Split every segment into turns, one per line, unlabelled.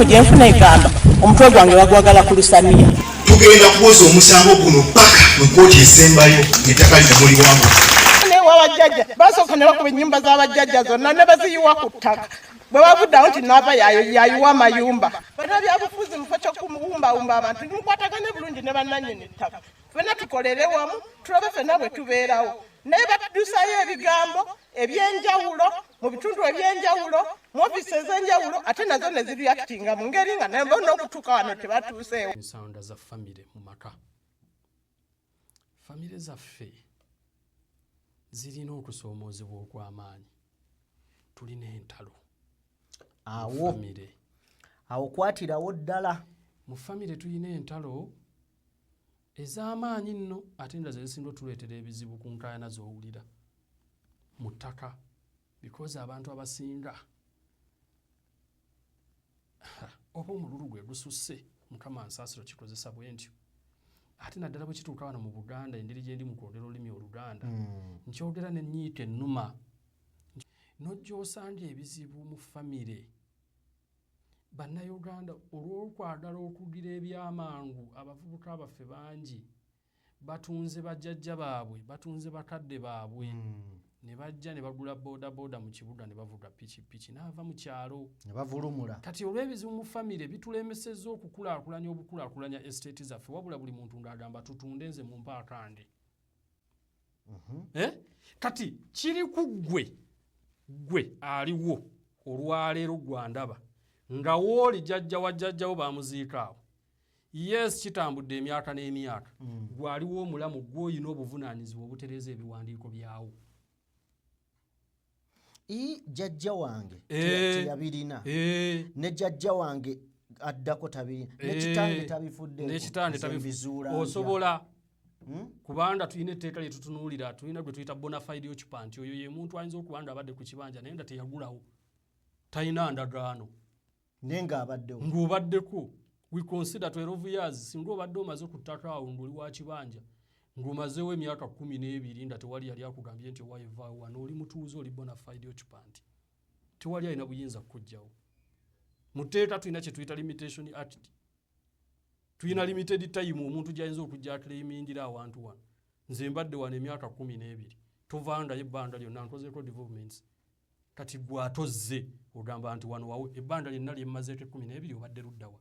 essimu gye nfuna egamba omutwe gwange bagwagala ku lusaniya.
Tugenda kuwoza omusango guno paka mu kkooti esembayo ettaka lino muliwamu.
Wabajjajja basooka ne bakuba ennyumba z'abajjajja zonna ne baziyiwa ku ttaka. Bwe bavuddawo nti naava yayiwa amayumba. Bannabyabufuzi mufo ky'okumuwumbawumba abantu mukwatagane bulungi ne bannannyini ttaka. Ffenna tukolere wamu tulabe ffenna bwe tubeerawo. Naye batudusayo ebigambo ebyenjawulo mu bitundu ebyenjawulo mu ofiisi ez'enjawulo ate nazo ne ziriakitinga mu ngeri nga n'okutuuka wano tebatuuseewo.
Ensonda za famire mu maka. Famire zaffe zirina okusoomoozebwa okw'amaanyi. Tulina entalo.
Awo kwatirawo ddala.
Mu famire tulina entalo ez'amaanyi nno ate nga zezisinga otuleetera ebizibu ku nkaayana z'owulira mu ttaka because abantu abasinga oba omululu gwe gususse mukama nsaasiro kikozesa bwe ntyo ate naddala bwe kituuka wano mu Buganda engeri gye ndi mu kwogera olulimi Oluganda nkyogera ne nnyiyita ennuma nojja osanga ebizibu mu famire. Bannayuganda olw'okwagala okugira ebyamangu abavubuka baffe bangi batunze bajjajja baabwe batunze bakadde baabwe ne bajja ne bagula boodabooda mu kibuga ne bavuga pikipiki n'ava mu kyalo
ne bavulumula. Kati
olw'ebizibu mu famire bitulemesezza okukulaakulanya obukulaakulanya estate zaffe wabula buli muntu ng'agamba tutunde nze mu mpaakande. Kati kiri ku gwe aliwo olwaleero gwandaba nga wooli jjajja wa jjajjawo bamuziika awo. Yes, kitambudde emyaka n'emyaka. Gwaliwo omulamu gw'olina obuvunaanyizibwa obutereeza ebiwandiiko byawo.
Jjajja wange teyabirina. Ne jjajja wange addako tabirina. Ne kitange tabifudde.
Osobola kubanga tulina etteeka lye tutunuulira tulina gwe tuyita bona fide occupant. Oyo ye muntu ayinza okuba nga abadde ku kibanja naye nga teyagulawo. Talina ndagaano.
Nenga abaddewo.
Ng'obaddeko. We consider 12 years. Singa obadde omaze ku ttaka awo ng'oli wa kibanja. Ng'omazeewo emyaka 12 nga tewali yali akugambye nti wayevaawo wano oli mutuuze oli bona fide occupant. Tewali alina buyinza kukuggyawo. Mu tteeka tulina kye tuyita limitation act. Tulina limited time omuntu gy'ayinza okujja aclaimingira awantu wano. Nze mbadde wano emyaka 12. Tovangayo ebbanga lyonna nkozeeko developments. Kati gwatozze ogamba nti wano wawe ebbanga lyonna lyemmazeeko 12 obadde luddawa.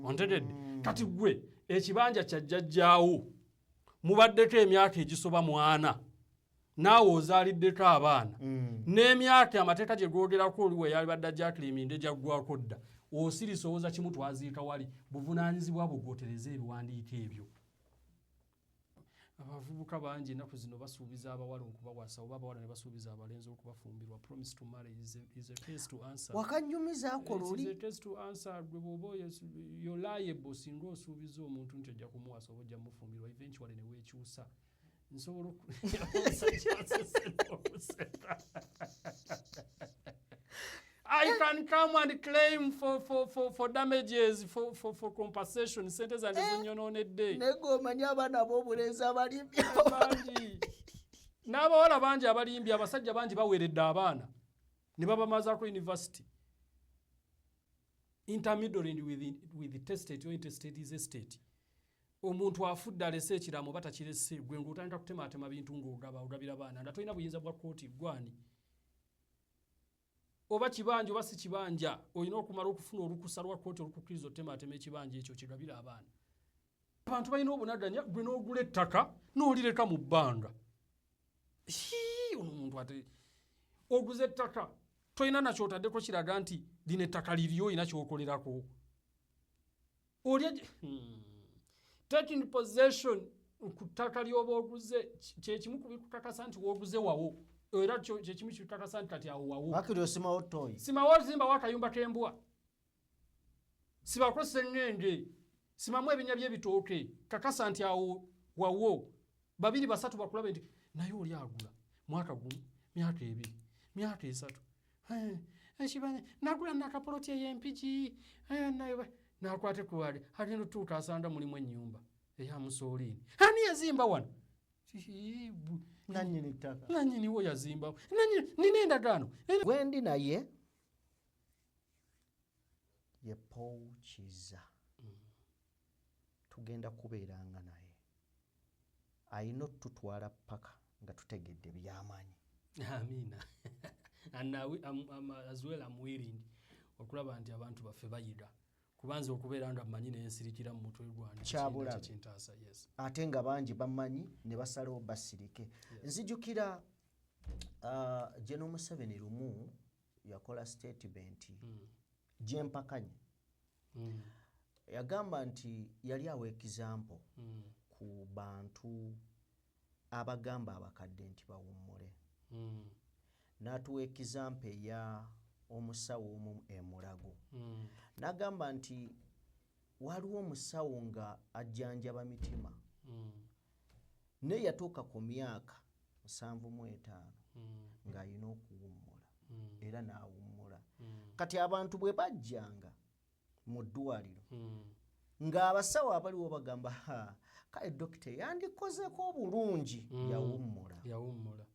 Ontegedde? Kati gwe ekibanja kya jjajjaawo mubaddeko emyaka egisoba 4 naawe ozaaliddeko abaana n'emyaka amateeka gye googerako oli we yalibadde ajja aclaiminde gyaggwako dda osirisowoza kimu twaziika wali buvunaanyizibwa bwe gwotereza ebiwandiiko ebyo. Abavubuka bangi ennaku zino basuubiza abawala okubawasa oba abawala ne basuubiza abalenzi okubafumbirwa. Promise to marry is a case to answer.
Wakanyumiza akola oli.
Is a case to answer. Gwe bw'oba you're liable singa osuubiza omuntu nti ojja kumuwasa oba ojja mufumbirwa eventually ne weekyusa. Nsobola I can come and claim for damages, for compensation. Sentes and ezinyononedde.
Nego omanyi abaana ab'obulenzi abalimbi.
N'abawala bangi abalimbi abasajja bangi baweredde abaana ne babamazaako university. Intermediary with testate or interstate is a state. Omuntu afudde alese ekiraamo batakirese gwe ng'otandika kutemaatema bintu ng'ogabira baana nga tolina buyinza bwa kkooti gwani. Oba kibanja oba si kibanja olina okumala okufuna olukusa lwa kkooti olukukkiriza otemaatema ekibanja ekyo kigabira abaana. Abantu balina obunaganya gwe n'ogula ettaka n'olireka mu bbanga. Ono omuntu ate oguze ettaka tolina nakyo otaddeko kiraga nti lino ettaka liryo olina kyokolerako. Taking possession ku ttaka ly'oba oguze kyekimu ku bikukakasa nti w'oguze wawo. Era kyekimu kitakasa nti kati awo wawo.
Wakiri osimawo toyi.
Simawo zimba wakayumba kembwa. Sibako sengenge. Simamu ebinya by'ebitooke. Kakasa nti awo wawo. 2 3 bakulabe nti naye oli agula. Mwaka gumu, myaka 2, myaka 3. Ekibanya nagula nakapoloti ey'empiki. Nakwate kuwali. Hati ntuuka asanga mulimu ennyumba eya Mussolini. Ani yazimba wano?
Nannyini ttaka.
Nannyini wo yazimbawo. Nannyini nina endagaano.
Gwendi naye ye Paul Kiza tugenda kubeeranga naye ayina otutwala paka nga tutegedde by'amaanyi.
Amina. And as well I'm willing okulaba nti abantu baffe bayira kubanza okubeera nga bamanyi n'ensirikira mu mutwe gwange kintaasa. Yes.
Ate nga bangi bamanyi ne basalawo basirike. Nzijukira General Museveni lumu yakola statement gyempakanye. Yagamba nti yali awa example ku bantu abagamba abakadde nti bawummule. N'atuwa example ya omusawo omu Mulago. N'agamba nti waliwo omusawo nga ajjanjaba mitima naye yatuuka ku myaka 75 ng'alina okuwummula era n'awummula. Kati abantu bwe bajjanga mu ddwaliro ng'abasawo abaliwo bagamba kale dokita yandikozeko obulungi yawummula.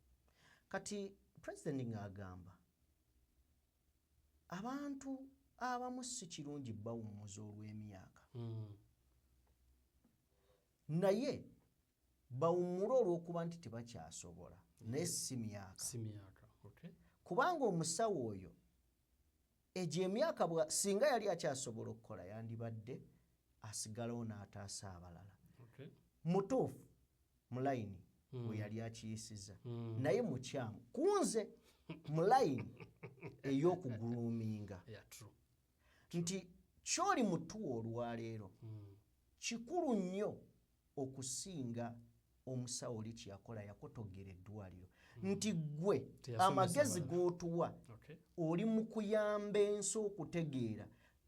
Kati President ng'agamba abantu abamu si kirungi bawummuza olw'emyaka naye bawummula olw'okuba nti tebakyasobola naye si myaka. Kubanga omusawo oyo egyo emyaka singa yali akyasobola okukola yandibadde asigalawo n'ataasa abalala. Mutuufu mu layini bwe yali akiyisiza naye mukyamu kunze mu layini ey'okuguluminga nti ky'oli mutuwa olwaleero kikulu nnyo okusinga omusawo oli kyeyakola yakotogera eddwaliro nti gwe amagezi g'otuwa oli mu kuyamba ensi okutegeera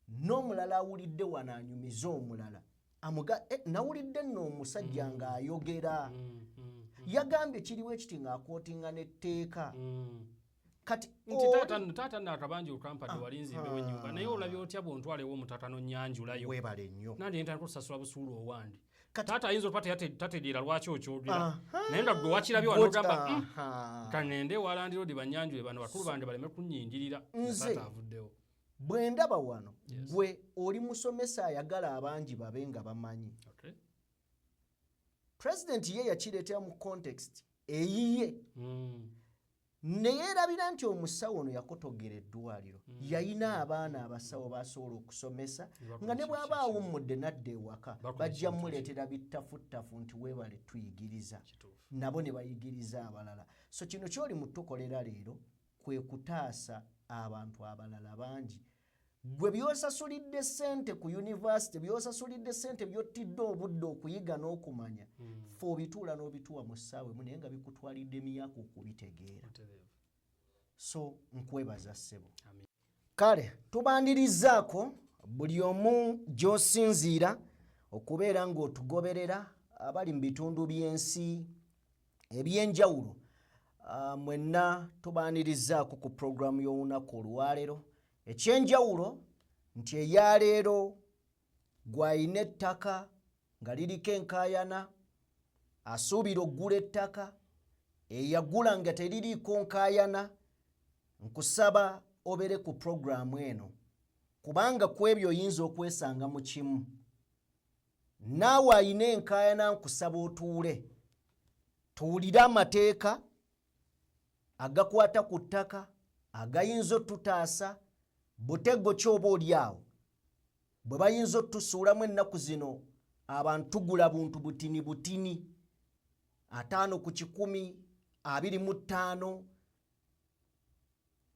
n'omulala awulidde wano anyumiza omulala nawulidde nno omusajja ng'ayogera yagambye kiriwo ekiti ng'akootinga n'etteeka kati
taata nakabanja okampadde walinzimbewo ennyumba naye olabye otya bwontwalewo omutata nonnyanjulayo
weebale nnyo
nandi ntandika okusasula busuulu owandi taata ayinza okuba tategeera lwaki okyogera naye nga gwe wakirabye wanogamba kanende walandirodi bannyanjule bano bakulu bande baleme kunnyingirira taata avuddewo.
Bwe ndaba wano gwe oli musomesa ayagala abangi babe nga bamanyi. President ye yakireetera mu context eyiye neyeerabira nti omusawo ono yakotogera eddwaliro yayina abaana abasawo basobola okusomesa nga ne bw'aba awummudde nadda ewaka bajja muleetera bittafuttafu nti weebale tuyigiriza nabo ne bayigiriza abalala. So kino ky'oli mutukolera leero kwe kutaasa abantu abalala bangi. Gwe byosasulidde ssente ku university byosasulidde ssente by'ottidde obudde okuyiga n'okumanya fe obituula n'obituwa mu ssaawa emu naye nga bikutwalidde emyaka okubitegeera. So nkwebaza ssebo. Kale tubandirizzaako buli omu gy'osinziira okubeera ng'otugoberera abali mu bitundu by'ensi eby'enjawulo. Mwenna tubandirizzaako ku puroguramu y'olunaku olwaleero. Ekyenjawulo nti eyaleero gw'alina ettaka nga liriko enkaayana asuubira oggula ettaka eyagula nga teririiko nkaayana nkusaba obere ku puroguramu eno kubanga ku ebyo oyinza okwesanga mu kimu. Naawe alina enkaayana nkusaba otuule tuwulire amateeka agakwata ku ttaka agayinza otutaasa butego kyoba oli awo bwe bayinza otusuulamu ennaku zino abantu tugula buntu butini butini 5 ku 100 25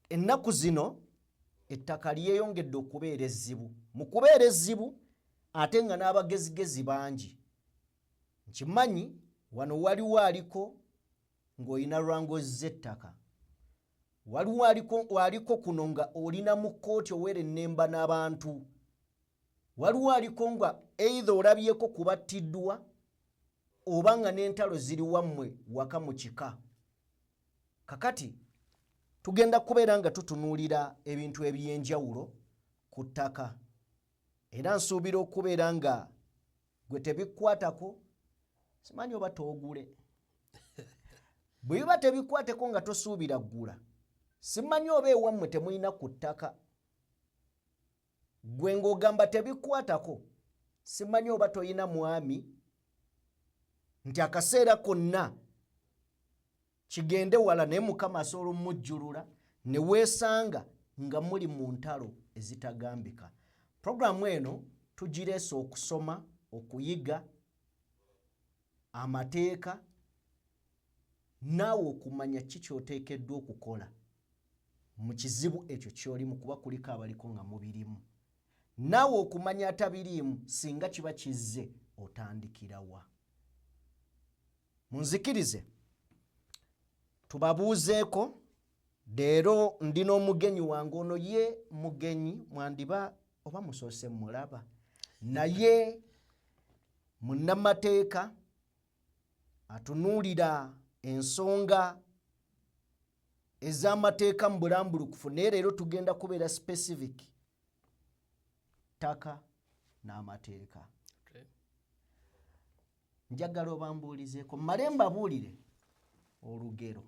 ennaku zino ettaka lyeyongedde okubeera ezzibu mu kubeera ezzibu ate nga n'abagezigezi bangi. Nkimanyi wano waliwo aliko ng'olina lwangozza ettaka waliwo aliko kuno nga olina mu kkooti owere ennemba n'abantu waliwo aliko nga either olabyeko kubattiddwa oba nga n'entalo ziri wammwe waka mu kika. Kakati tugenda kubeera nga tutunuulira ebintu eby'enjawulo ku ttaka era nsuubira okubeera nga gwe tebikkwatako simanyi oba toogule bwe biba tebikwateko nga tosuubira ggula simanyi oba ewammwe temulina ku ttaka gwe ng'ogamba tebikwatako simanyi oba toyina mwami nti akaseera konna kigende wala naye Mukama asobola omujjulula ne weesanga nga muli mu ntalo ezitagambika. Programu eno tugireese okusoma, okuyiga amateeka, naawe okumanya ki ky'oteekeddwa okukola mu kizibu ekyo ky'olimu kuba kuliko abaliko nga mubirimu. Naawe okumanya atabiriimu singa kiba kizze otandikira wa. Munzikirize tubabuuzeeko. Leero ndina omugenyi wange, ono ye mugenyi mwandiba oba musoose mulaba, naye munnamateeka atunuulira ensonga ez'amateeka mu bulambulukufu, naye leero tugenda kubeera specific ttaka n'amateeka. Njagala obambuulizeeko mmale mbabuulire olugero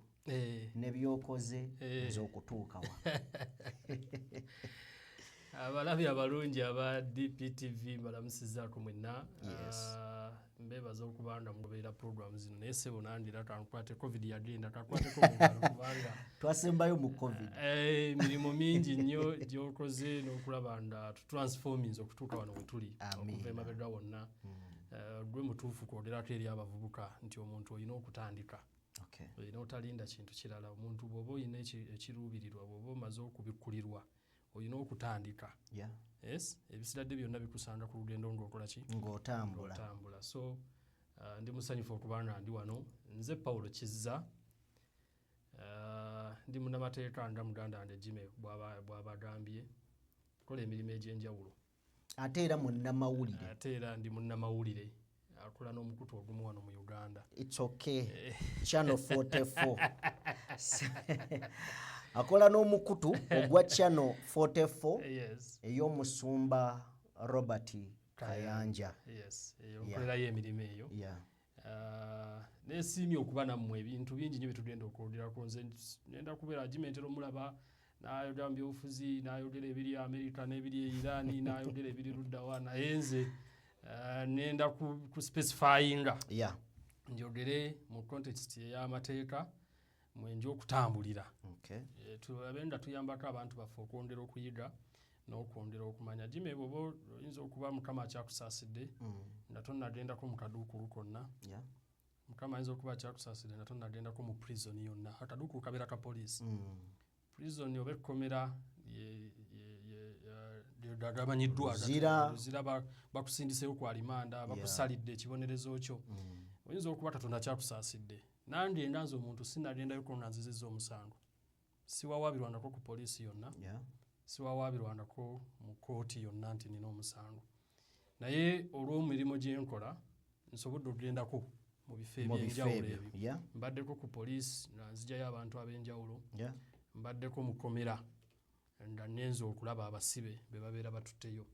ne byokoze ez'okutuukawa.
Abalabi abalungi aba DPTV mbalamusizaako mwenna. Mbeebaza okubanga mugoberera programu zino, naye ssebo nandira tankwate covid yagenda takwateko mungalo kubanga
twasembayo mu covid.
Emirimu mingi nnyo gy'okoze n'okulaba nga tutransformings okutuuka wano we tuli okuva emabega wonna. Gwe mutuufu kwogerako eri abavubuka nti omuntu olina okutandika. Olina otalinda kintu kirala. Omuntu bw'oba olina ekiruubirirwa, bw'oba omaze okubikkulirwa olina okutandika. Ebisiradde byonna bikusanga ku lugendo ng'okola ki? Ng'otambula. So ndi musanyufu okubanga ndi wano. Nze Paulo Kizza, ndi munnamateeka nga muganda wange Jimmy bw'abagambye, kola emirimu egy'enjawulo.
Ate era munnamawulire.
Ate era ndi munnamawulire akola n'omukutu ogumu wano mu Uganda.
It's okay. Channel 44. Akola n'omukutu ogwa Channel 44 ey'omusumba Robert Kayanja.
Okolerayo emirimu eyo. Neesiimye okuba nammwe, ebintu bingi nnyo byetugenda okwogerako. Nze ngenda kubeera agimentera omulaba n'ayogera mu byobufuzi, n'ayogera ebiri America n'ebiri Iran, n'ayogera ebiri luddawa, naye nze nenda ku specifyinga njogere mu context ey'amateeka mwenje okutambulira. Abenda tuyambako abantu baffe okwongera okuyiga n'okwongera okumanya. Jimmy bw'oba oyinza okuba Mukama akyakusaasidde nga tonnagendako mu kaduukulu konna. Mukama ayinza okuba akyakusaasidde nga tonnagendako mu prison yonna. Akaduukulu kabeera ka poliisi. Prison oba ekkomera gamanyiddwa Luzira bakusindiseyo ku alimanda, bakusalidde ekibonerezo kyo. Oyinza okuba Katonda kyakusaasidde. Nange ndanze omuntu sinnagendayo ko nga nzizizza omusango. Siwawaabirwandako ku poliisi yonna. Siwawaabirwandako mu kooti yonna nti nina omusango. Naye olw'omirimu gye nkola nsobodde okugendako mu bifo eby'enjawulo ebyo. Mbaddeko ku poliisi nga nzigyayo abantu ab'enjawulo. Mbaddeko mu kkomera nga ngenza okulaba abasibe be babeera batutteyo.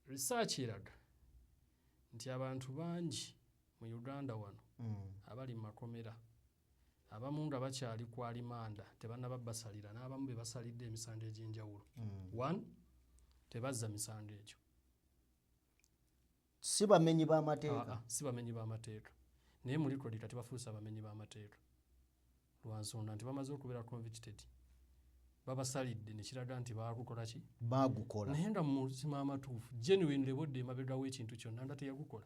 Research eraga nti abantu bangi mu Uganda wano abali mu makomera abamu nga bakyali ku alimanda tebannaba basalira, n'abamu be basalidde emisango egy'enjawulo. One, tebazza misango egyo.
Si bamenyi b'amateeka.
Si bamenyi b'amateeka. Naye mu likodi kati bafuuse abamenyi b'amateeka. Lwansonga nti bamaze okubeera convicted. Babasalidde ne kiraga nti baakukola ki?
Baagukola.
Naye nga mu mazima amatuufu genuine lebodde emabega w'ekintu kyonna nga teyagukola.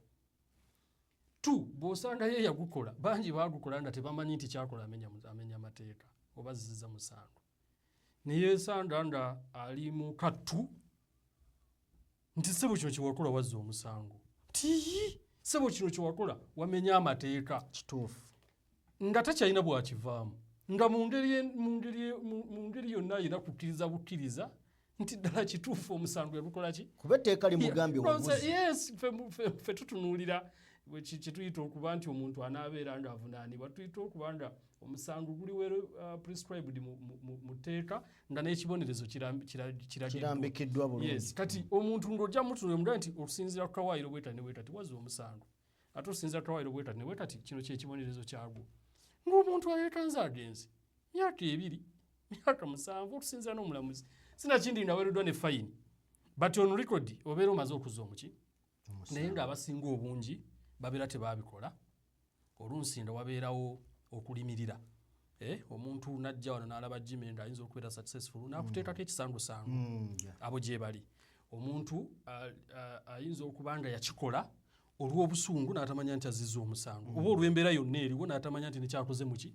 Tu bw'osanga ye yagukola, bangi baagukola nga tebamanyi nti kyakola amenya amateeka oba zizza musango. Ne yeesanga nga ali mu kattu nti ssebo kino kyewakola wazza omusango. Tiyi ssebo kino kyewakola wamenya amateeka.
Kituufu.
Nga takyalina bwakivaamu. Nga mu ngeri yonna alina kukkiriza bukkiriza nti ddala kituufu omusango yagukola ki?
Kuba etteeka limugambye obuguzi.
Yes, ffe tutunuulira kye tuyita okuba nti omuntu anaabeera nga avunaanibwa. Tuyita okuba nga omusango guli prescribed mu tteeka nga n'ekibonerezo
kirambikiddwa bulungi.
Yes, kati omuntu ng'ojja mutunula mugamba nti okusinziira ku kawaayiro bwetati ne bwetati wazza omusango. Ate okusinziira ku kawaayiro bwetati ne bwetati kino ky'ekibonerezo kyagwo. Ng'omuntu ayeekanze agenze myaka 2, myaka 7 okusinziira n'omulamuzi. Sinakindi nga weereddwa ne fayini. but on record obeera omaze okuzza omuki naye ng'abasinga obungi babeera tebabikola olunsinda wabeerawo okulimirira omuntu najja wano n'alaba Gimenda ayinza okubeera successful n'akuteekako ekisangusangu abo gye bali omuntu ayinza okuba nga yakikola olw'obusungu n'atamanya nti azizza omusango oba olw'embeera yonna eriwo n'atamanya nti nekyakoze muki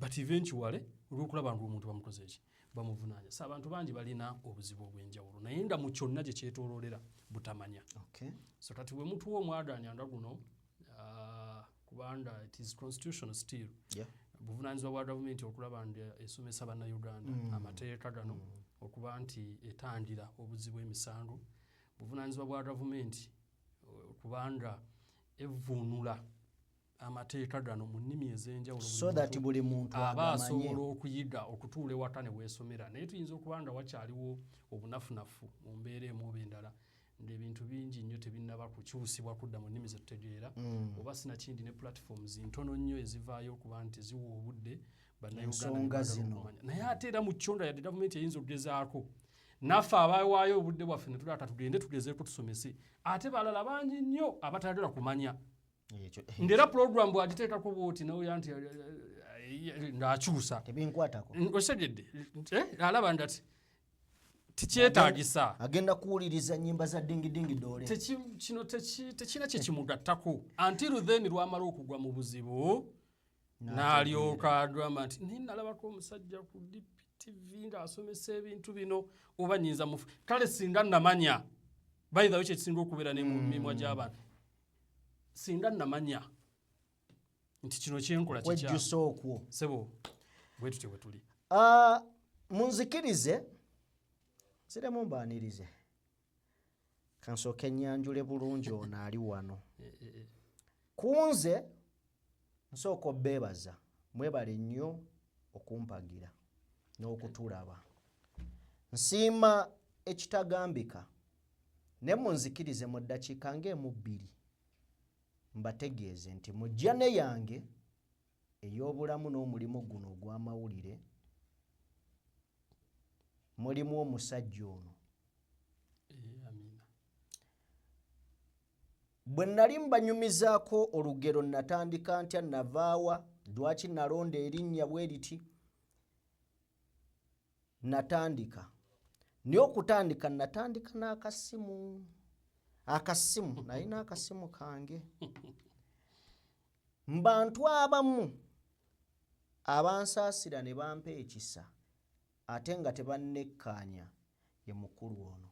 but eventually olw'okulaba nga omuntu bamukoze eki bamuvunaanya so abantu bangi balina obuzibu obw'enjawulo naye nga mu kyonna gye kyetooloolera butamanya so kati bwe mutuwa omwagaanyanga guno kubanga it is constitutional still buvunaanyizibwa bwa gavumenti okulaba nti esomesa bannayuganda amateeka gano okuba nti etandira obuzzi bw'emisango buvunaanyizibwa bwa gavumenti kubanga evvuunula amateeka gano mu nnimi ez'enjawulo
so that buli muntu
aba asobola okuyiga okutuula ewaka ne weesomera naye tuyinza okuba nga wakyaliwo obunafunafu mu mbeera emu oba endala ng'ebintu bingi nnyo tebinnaba kukyusibwa kudda mu nnimi zetutegeera oba sinakindi ne platforms ntono nnyo ezivaayo okuba nti ziwa obudde bannayuganda okumanya naye ate era mu kyonda yadde gavumenti eyinza okugezaako naffe abawaayo obudde bwaffe ne tulata tugende tugezeeko tusomese ate balala bangi nnyo abatayagala kumanya ng'era program bw'agiteekako bwoti nawe nti ng'akyusa osegedde alaba ndati tikyetaagisa
agenda kuwuliriza nnyimba za dingidingi doole
kino tekina kye kimugattako until then lwamala okugwa mu buzibu n'alyoka agamba nti ninalabako omusajja ku DPTV ng'asomesa ebintu bino oba nnyinza mufu kale singa namanya bayithayo kyekisinga okubeera ne mu mimwa gy'abantu singa namanya nti kino kyenkola
wejjusa okwo
sebo bwe tutyo bwe tuli
munzikirize siremu mbaanirize kansooke ennyanjule bulungi ono ali wano kunze nsooka obbeebaza mwebale nnyo okumpagira n'okutulaba nsiima ekitagambika ne munzikirize mu ddakiika ng'emu bbiri mbategeeze nti mu jjane yange ey'obulamu n'omulimu guno ogw'amawulire mulimu omusajja ono bwe nali mbanyumizaako olugero natandika ntya navaawa lwaki nalonda erinnya bwe riti natandika naye okutandika natandika n'akasimu nalina akasimu kange mbantu abamu abansaasira ne bampa ekisa ate nga tebannekkaanya ye mukulu ono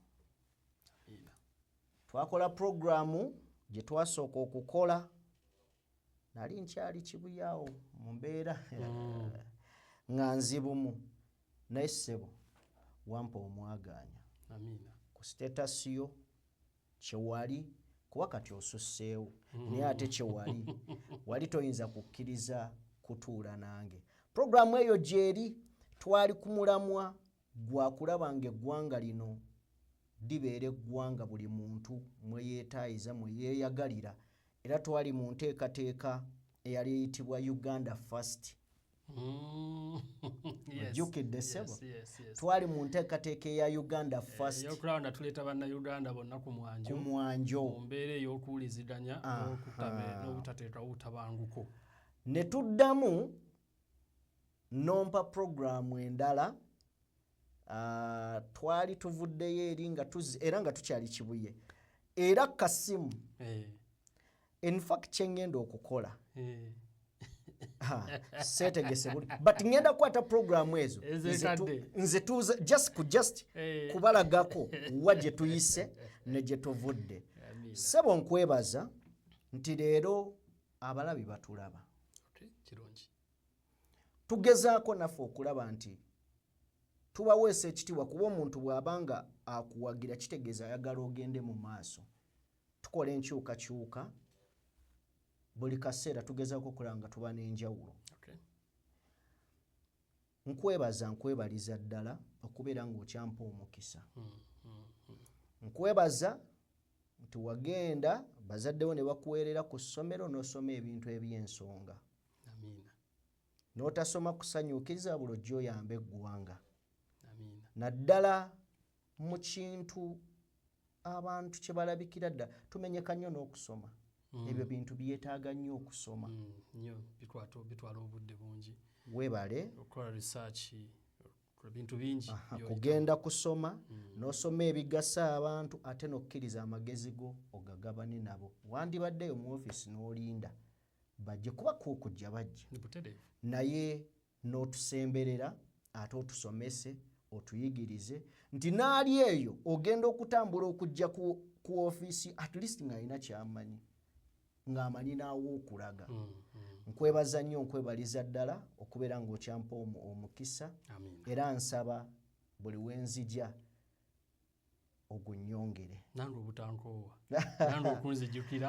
twakola puroguramu gye twasooka okukola nali nkyali kibuyaawo mu mbeera nga nzibumu naye ssebo wampa omwagaanya ku sitatasi yo kyewali kuba kati osusseewo naye ate kyewali wali toyinza kukkiriza kutuula nange puroguramu eyo gyeri twali ku mulamwa gwakulaba nga eggwanga lino libeera eggwanga buli muntu mwe yeetaayiza mwe yeeyagalira era twali mu nteekateeka eyali eyitibwa Uganda First ojjukidde ssebo twali mu nteekateeka eya Uganda First
yokulaba nga tuleeta bannayuganda bonna ku
mwanjo
mu mbeera ey'okuwuliziganya n'obutateekawo butabanguko
ne tuddamu nompa puroguramu endala twali tuvuddeyo eri nga era nga tukyali kibuye era kasimu in fact kyengenda okukola seetegese buli but ngenda kukwata puroguramu ezo nze tuuza just kubalagako wa gye tuyise ne gye tuvudde ssebo nkwebaza nti leero abalabi batulaba tugezaako naffe okulaba nti tubaweesa ekitiibwa kuba omuntu bw'abanga akuwagira kitegeeza ayagala ogende mu maaso tukola enkyukakyuka buli kaseera tugezaako okulaba nga tuba n'enjawulo nkwebaliza ddala okubeera ng'okyampa omukisa nkwebaza nti wagenda bazaddewo ne bakuweerera ku ssomero n'osoma ebintu eby'ensonga n'otasoma kusanyukiriza buli ojja oyamba eggwanga naddala mu kintu abantu kye balabikira dda tumenyeka nnyo n'okusoma ebyo bintu byetaaga nnyo okusoma
nnyo bitwala obudde bungi
weebale
okukola research bintu bingi
kugenda kusoma n'osoma ebigasa abantu ate n'okkiriza amagezi go ogagabane nabo wandibaddeyo mu ofiisi n'olinda bajje kuba kuukujja bajja naye n'otusemberera ate otusomese otuyigirize nti naali eyo ogenda okutambula okujja ku ofiisi at least ng'alina ky'amanyi ng'amanyi n'awo okulaga nkwebaza nnyo nkwebaliza ddala okubeera ng'okyampa omukisa era nsaba buli wenzija ogunnyongere
nange obutankoowa nange okunzijjukira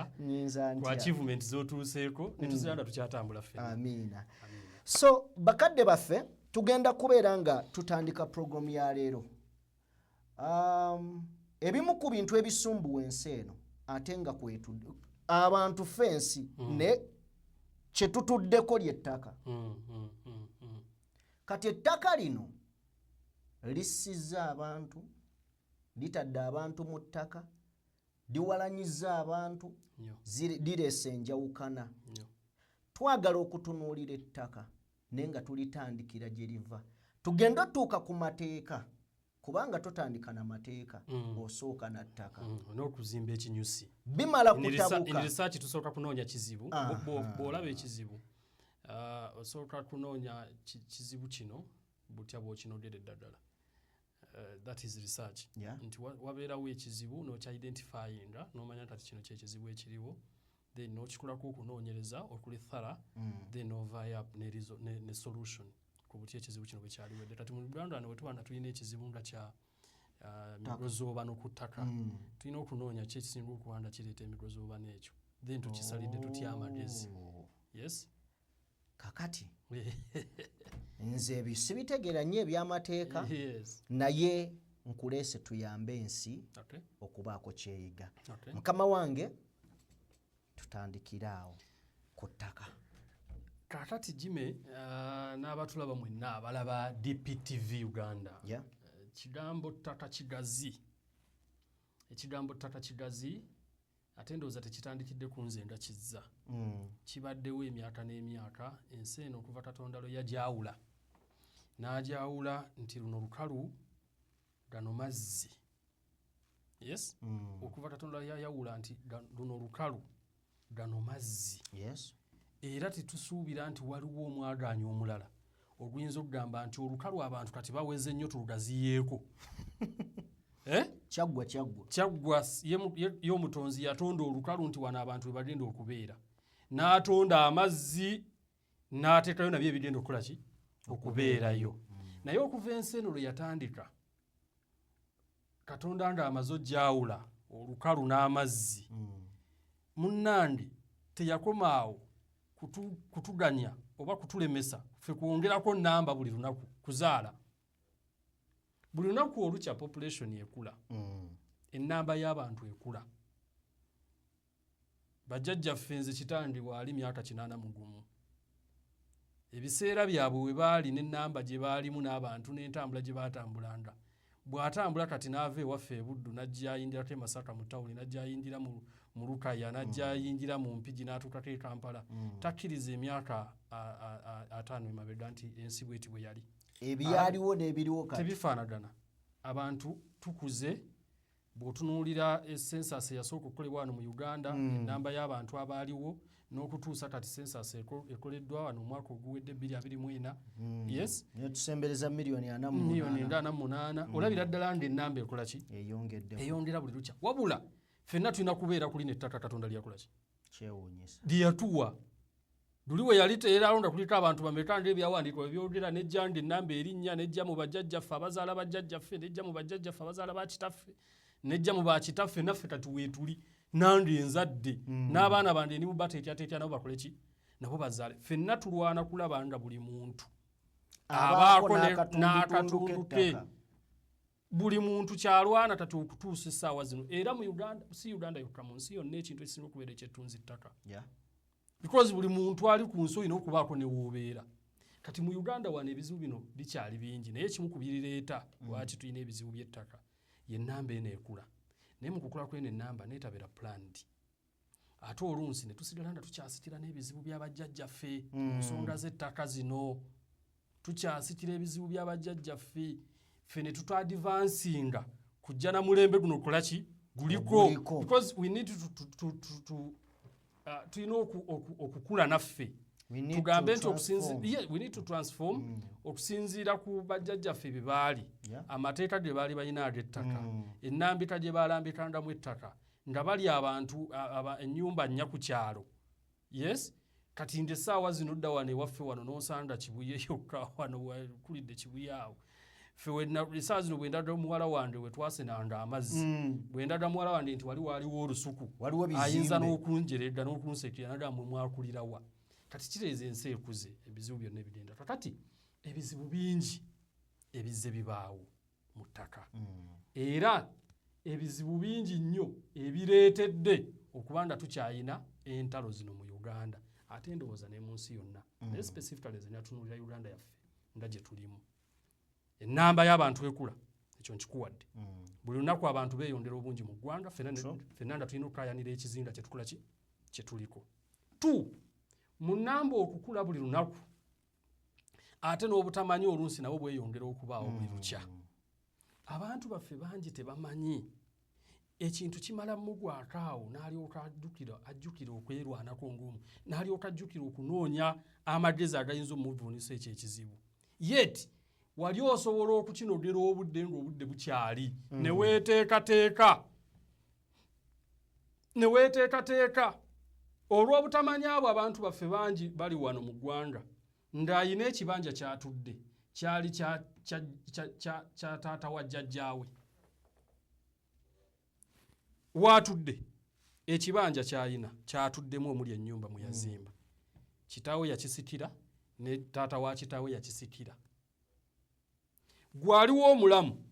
ku achievement z'otuuseeko ne tuziranda tukyatambula ffenna
amiina so bakadde baffe tugenda kubeera nga tutandika programu ya leero ebimu ku bintu ebisumbuwa ensi eno ate nga kwetudde abantu fensi ne kye tutuddeko ly'ettaka kati ettaka lino lissizza abantu litadde abantu mu ttaka liwalanyiza abantu lireese enjawukana twagala okutunuulira ettaka naye nga tulitandikira gye liva tugenda otuuka ku mateeka kubanga totandika na mateeka osooka na ttaka
n'okuzimba ekinyusi
bimala kutabuka
research tusooka kunoonya kizibu bw'olaba ekizibu osooka kunoonya kizibu kino butya bw'okinogedde ddala that is research nti wabeerawo ekizibu n'okya-identifyinga n'omanya nti kino kyekizibu ekiriwo then n'okikolako okunoonyereza okuli thara then ovaayo ne solution ku buti ekizibu kino bwe kyaliwedde kati mu Uganda wano wetuba tulina ekizibu nga kya migozoobano ku ttaka tulina okunoonya ki ekisinga okuwanda kireeta emigozoobano ekyo then tukisalidde tutya amagezi yes
kakati nze ebyo sibitegeera nnyo eby'amateeka naye nkuleese tuyambe ensi okubaako kyeyiga mukama wange tutandikire awo ku ttaka
kakati Jimmy n'abatulaba mwenna abalaba DPTV Uganda ekigambo ttaka kigazi ate ndowooza tekitandikidde ku nze nga kizza kibaddewo emyaka n'emyaka ensi eno okuva Katonda lwe yajawula n'ajawula nti luno lukalu gano mazzi yes okuva Katonda yayawula nti luno lukalu gano mazzi era tetusuubira nti waliwo omwagaanyi omulala oguyinza okugamba nti olukalu abantu kati baweze nnyo tulugaziyeeko kyaggwa ye omutonzi yatonda olukalu nti wano abantu we bagenda okubeera n'atonda amazzi n'ateekayo nabyo ebigenda okukola ki okubeerayo naye okuva ensi eno lwe yatandika Katonda ng'amaze ojjawula olukalu n'amazzi munnange teyakomaawo kutuganya oba kutulemesa ffe kwongerako nnamba buli lunaku kuzaala buli lunaku olukya population ekula ennamba y'abantu ekula bajjajjaffe nze kitandibwa ali myaka 81 ebiseera byabwe we baali n'ennamba gye baalimu n'abantu n'entambula gye baatambulanga bw'atambula kati n'ava ewaffe e Buddu n'ajja ayingira Masaka mu tawuni n'ajja ayingira mu Lukaya n'ajja ayingira mu Mpigi n'atuukako e Kampala takkiriza emyaka 5 emabega nti ensi bw'eti bwe yali
ebyaliwo n'ebiriwo kati
tebifaanagana abantu tukuze bw'otunuulira census eyasooka okukolebwa wano mu Uganda ennamba y'abantu abaaliwo n'okutuusa kati census ekoleddwa wano omwaka oguwedde 2024 yes
netusembereza miliyoni
48 olabira ddala ng'ennamba ekola ki eyongera buli lukya wabula ffenna tulina kubeera kuli n'ettaka Katonda lyakola ki
kyewuunyisa
lyeyatuwa luli we yali teeralonda kuliko abantu bameka ng'ebyawandiikibwa ebyogera nejja ng'ennamba erinnya nejja mu bajjajjaffe abazaala bajjajjaffe nejja mu bajjajjaffe abazaala bakitaffe nejja mu bakitaffe naffe kati weetuli nange enzadde n'abaana bange ni bateetyateetya nabo bakole ki nabo bazaale ffenna tulwana kulaba nga buli muntu abaako n'akatundu ke buli muntu kyalwana kati okutuusa essaawa zino era mu Uganda si Uganda yokka mu nsi yonna ekintu ekisinga okubeera ekyettunzi ttaka because buli muntu ali ku nsi olina okubaako ne woobeera kati mu Uganda wano ebizibu bino bikyali bingi naye kimu ku birireeta lwaki tulina ebizibu by'ettaka y'ennamba eno ekula naye mu kukula kwene ennamba neetabira planned. Ate olunsi ne tusigala nga tukyasitira n'ebizibu by'abajjajjaffe mu nsonga z'ettaka zino. Tukyasitira ebizibu by'abajjajjaffe ffe ne tutwadvansinga kujja na mulembe guno kulaki guliko because we need to tulina okukula naffe tugambe nti we need to transform okusinziira ku bajjajjaffe bye baali amateeka gye baali balina ag'ettaka ennambika gye baalambikangamu ettaka nga bali abantu ennyumba nnya ku kyalo. Yes, kati nde essaawa zino dda wano ewaffe wano n'osanga Kibuye yokka wano kulidde Kibuye awo. Essaawa zino bwe ndaga muwala wange we twasenanga amazzi bwe ndaga muwala wange nti waliwo olusuku ayinza n'okunjeredda n'okunsekera naddala mwe mwakulirawa. Kati kireeza ensi ekuze ebizibu byonna ebigenda. Kakati ebizibu bingi ebizze bibaawo mu ttaka era ebizibu bingi nnyo ebireetedde okuba nga tukyayina entalo zino mu Uganda ate ndowooza ne mu nsi yonna naye specifically zinatunuulira Uganda yaffe nga gye tulimu. Ennamba y'abantu ekula ekyo nkikuwadde. Buli lunaku abantu beeyongera obungi mu ggwanga ffenna nga tulina okukayanira ekizinga kyetukula kye tuliko. Mu nnamba okukula buli lunaku ate n'obutamanyi olunsi nabo bweyongera okubaawo buli lukya. Abantu baffe bangi tebamanyi ekintu kimala mugwako awo n'alyoka ajjukira okwerwanako ng'omu n'alyoka ajjukira okunoonya amagezi agayinza omuvuunisa ekyo ekizibu. Yet wali osobola okukinogera obudde ng'obudde bukyali ne weeteekateeka olw'obutamanya abo abantu baffe bangi bali wano mu ggwanga ng'ayina ekibanja ky'atudde kyali kya taata wa jjajjaawe. Waatudde ekibanja ky'ayina kyatuddemu omuli ennyumba mwe yazimba. Kitaawe yakisikira ne taata wa kitaawe yakisikira. Gwaliwo omulamu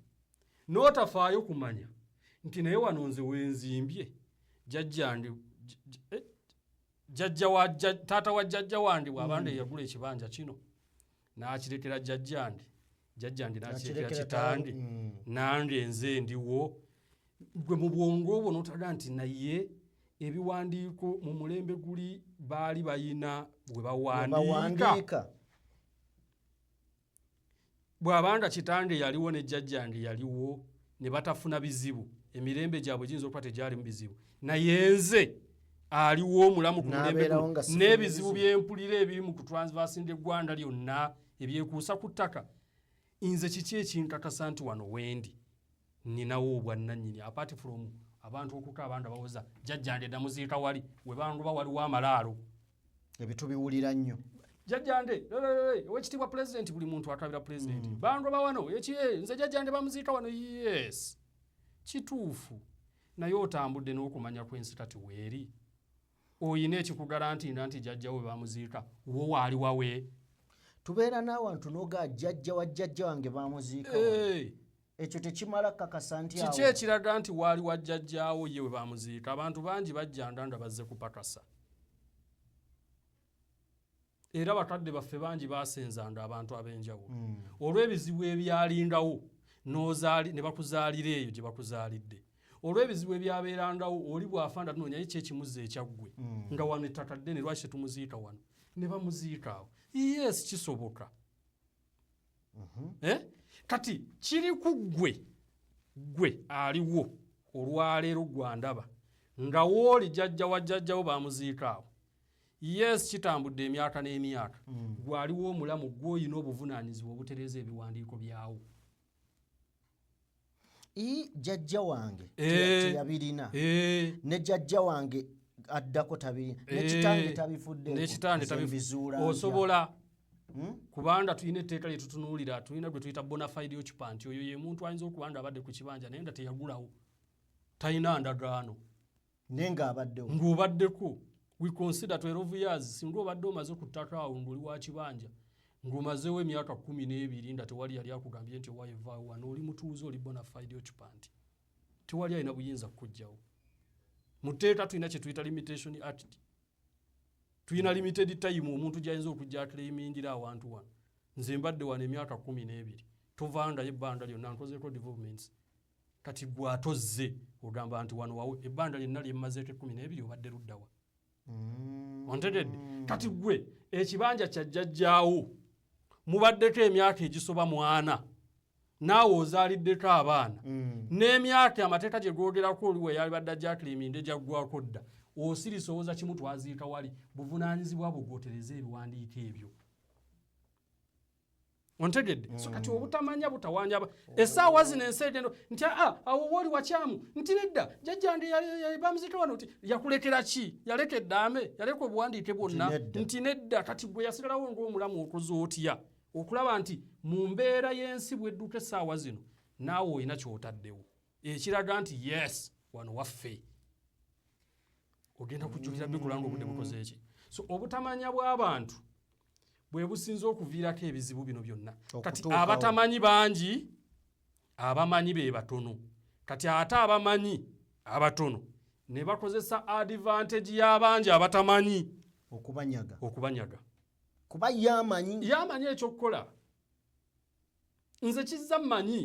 n'otafaayo kumanya nti naye wano nze wenzimbye taata wa jjajja wange bw'abanda yagula ekibanja kino n'akirekera jjajjange n'akirekera kitange nange nze ndiwo. Gwe mu bwongo obwo n'otaga nti naye ebiwandiiko mu mulembe guli baali bayina bwe bawandiika. Bw'abanga kitange yaliwo ne jjajjange yaliwo ne batafuna bizibu emirembe gyabwe giyinza okuba tegyali mu bizibu naye nze aliwo omulamu ku mulembe n'ebizibu by'empulira ebiri mu kutransivasinga eggwanga lyonna ebyekuusa ku ttaka. Nze kiki ekinkakasa nti wano wendi ninawo obwannannyini apart from abantu okukaaba nga bawoza jjajjange namuziika wali we banguba waliwo amalaalo
ebitubiwulira nnyo.
Jjajjange owekitiibwa pulezidenti buli muntu akabira pulezidenti bangoba wano nze jjajjange bamuziika wano. Yes, kituufu naye otambudde n'okumanya kw'ensi kati weeri oyina ekikugarantiina nti jjajjawe bamuziika wo waali wawe.
Tubeera n'awantu n'oga jjajja wa jjajja wange bamuziika ekyo tekimala kakasa nti
kiki ekiraga nti waali wa jjajjaawo ye we bamuziika. Abantu bangi bajjanga nga bazze kupakasa era bakadde baffe bangi basenzanga abantu ab'enjawulo olw'ebizibu ebyalingawo ne bakuzaalira eyo gye bakuzaalidde. Olw'ebizibu ebyabeerangawo oli bw'afa nga tunoonya ki ekimuzza ekyaggwe nga wano ettaka ddene lwaki tetumuziika wano ne bamuziika awo. Yes, kisoboka. Kati kiri ku gwe aliwo olwaleero gwandaba nga wooli jjajja wa jjajjawo bamuziika awo. Yes, kitambudde emyaka n'emyaka gwaliwo omulamu gw'oyina obuvunaanyizibwa obutereeza ebiwandiiko byawo.
Jjajja wange teyabirina ne jjajja wange addako tabirina ne kitange tabifuddeko
osobola kubanga tulina etteeka lye tutunuulira tulina gwe tuyita bona fide occupant. Oyo ye muntu ayinza okuba nga abadde ku kibanja naye nga teyagulawo talina ndagaano
naye ng'abaddewo
ng'obaddeko. We consider 12 years singa obadde omaze ku ttaka awo ng'oli wa kibanja ng'omazeewo emyaka 12 nga tewali yali akugambye nti owayevaawo wano oli mutuuze oli bona fide occupant. Tewali alina buyinza kukuggyawo. Mu tteeka tulina kye tuyita limitation act. Tulina limited time omuntu gy'ayinza okujja aclaimingira awantu wano. Nze mbadde wano emyaka 12 tovanga ebbanga lyonna nkozeeko developments kati gwatozze ogamba nti wano wawe ebbanda lyonna lyemmazeeko 12 obadde luddawa ontegedde kati gwe ekibanja kya jjajjaawo mubaddeko emyaka egisoba 4 naawe ozaaliddeko abaana n'emyaka amateeka gye googerako oli we yali badda gyakliminde gyaggwako dda osirisa owooza kimu twaziika wali buvunaanyizibwa bwe gwotereza ebiwandiiko ebyo ontegedde so kati obutamanya butawanya essaawa zino ensi egendo nti awo wooli wakyamu nti nedda jjajjandi bamuzika wano nti yakulekera ki yaleka eddaame yaleka obuwandiike bwonna nti nedda kati gwe yasigalawo ng'omulamu okoze otya okulaba nti mu mbeera y'ensi bwedduka essaawa zino naawe olina ky'otaddewo ekiraga nti yes wano waffe ogenda kujjukira bikulanga obudde bukoze eki so obutamanya bw'abantu bwe businze okuviirako ebizibu bino byonna kati abatamanyi bangi abamanyi be batono kati ate abamanyi abatono ne bakozesa advantage y'abangi abatamanyi okubanyaga
kuba yamanyi ekyokukola nze kizza mmanyi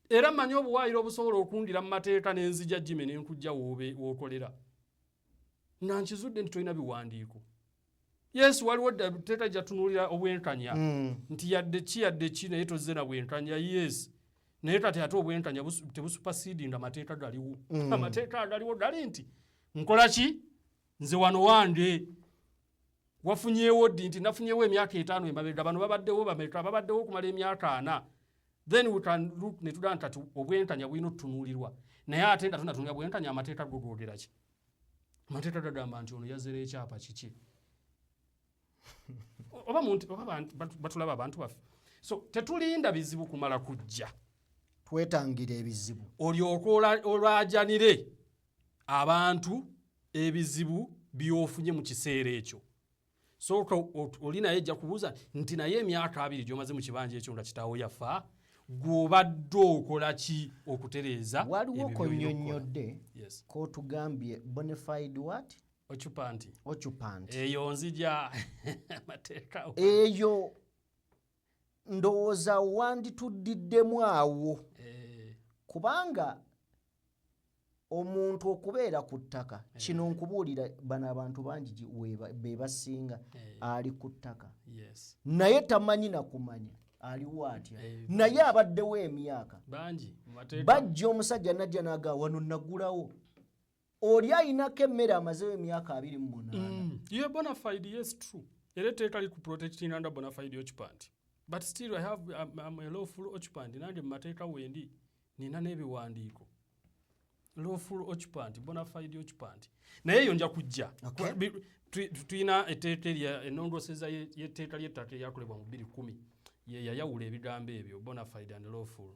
era mmanyi obuwaayiro obusobola okundira mu mateeka n'enzija jime n'enkujja w'okolera nankizudde nti tolina biwandiiko yes waliwo teeta gyatunuulira obwenkanya nti yadde ki naye tozze na bwenkanya yes naye kati ate obwenkanya tebusupasidinga amateeka galiwo amateeka agaliwo gali nti nkola ki nze wano wange wafunyeewo ddi nti nafunyeewo emyaka 5 emabega bano babaddewo bameka babaddewo okumala emyaka 4 then we can look ne tudanga kati obwenkanya bulina okutunuulirwa naye ate nga tunatunulira bwenkanya amateeka gogoogera ki amateeka gagamba nti ono yazera ekyapa kiki oba batulaba abantu baffe so tetulinda bizibu kumala kujja twetangira ebizibu
olyoka olwajanire abantu ebizibu byofunye mu kiseera ekyo so olinaye ejja kubuuza nti naye emyaka 2 gy'omaze mu kibanja ekyo nga kitaawo yafa gw'obadde okola ki okutereeza
waliwo konnyonnyodde k'otugambye bonafide what occupant
eyo nzija mateeka
eyo ndowooza wandituddiddemu awo kubanga omuntu okubeera ku ttaka kino nkubuulira bano abantu bangi be basinga ali ku ttaka naye tamanyi nakumanya aliwo atya naye abaddewo emyaka bajja omusajja najja naga wano nagulawo oli ayinako emmere amazewo emyaka 28
ye bonafide yes true era etteeka likuprotecting under bonafide occupant but still I'm a lawful occupant nange mu mateeka wendi nina n'ebiwandiiko lawful occupant bonafide occupant naye eyo nja kujja tuyina etteeka ennongooseza y'etteeka ly'ettaka eryakolebwa mu 2010 ye yayawula ebigambo ebyo bonafide and lawful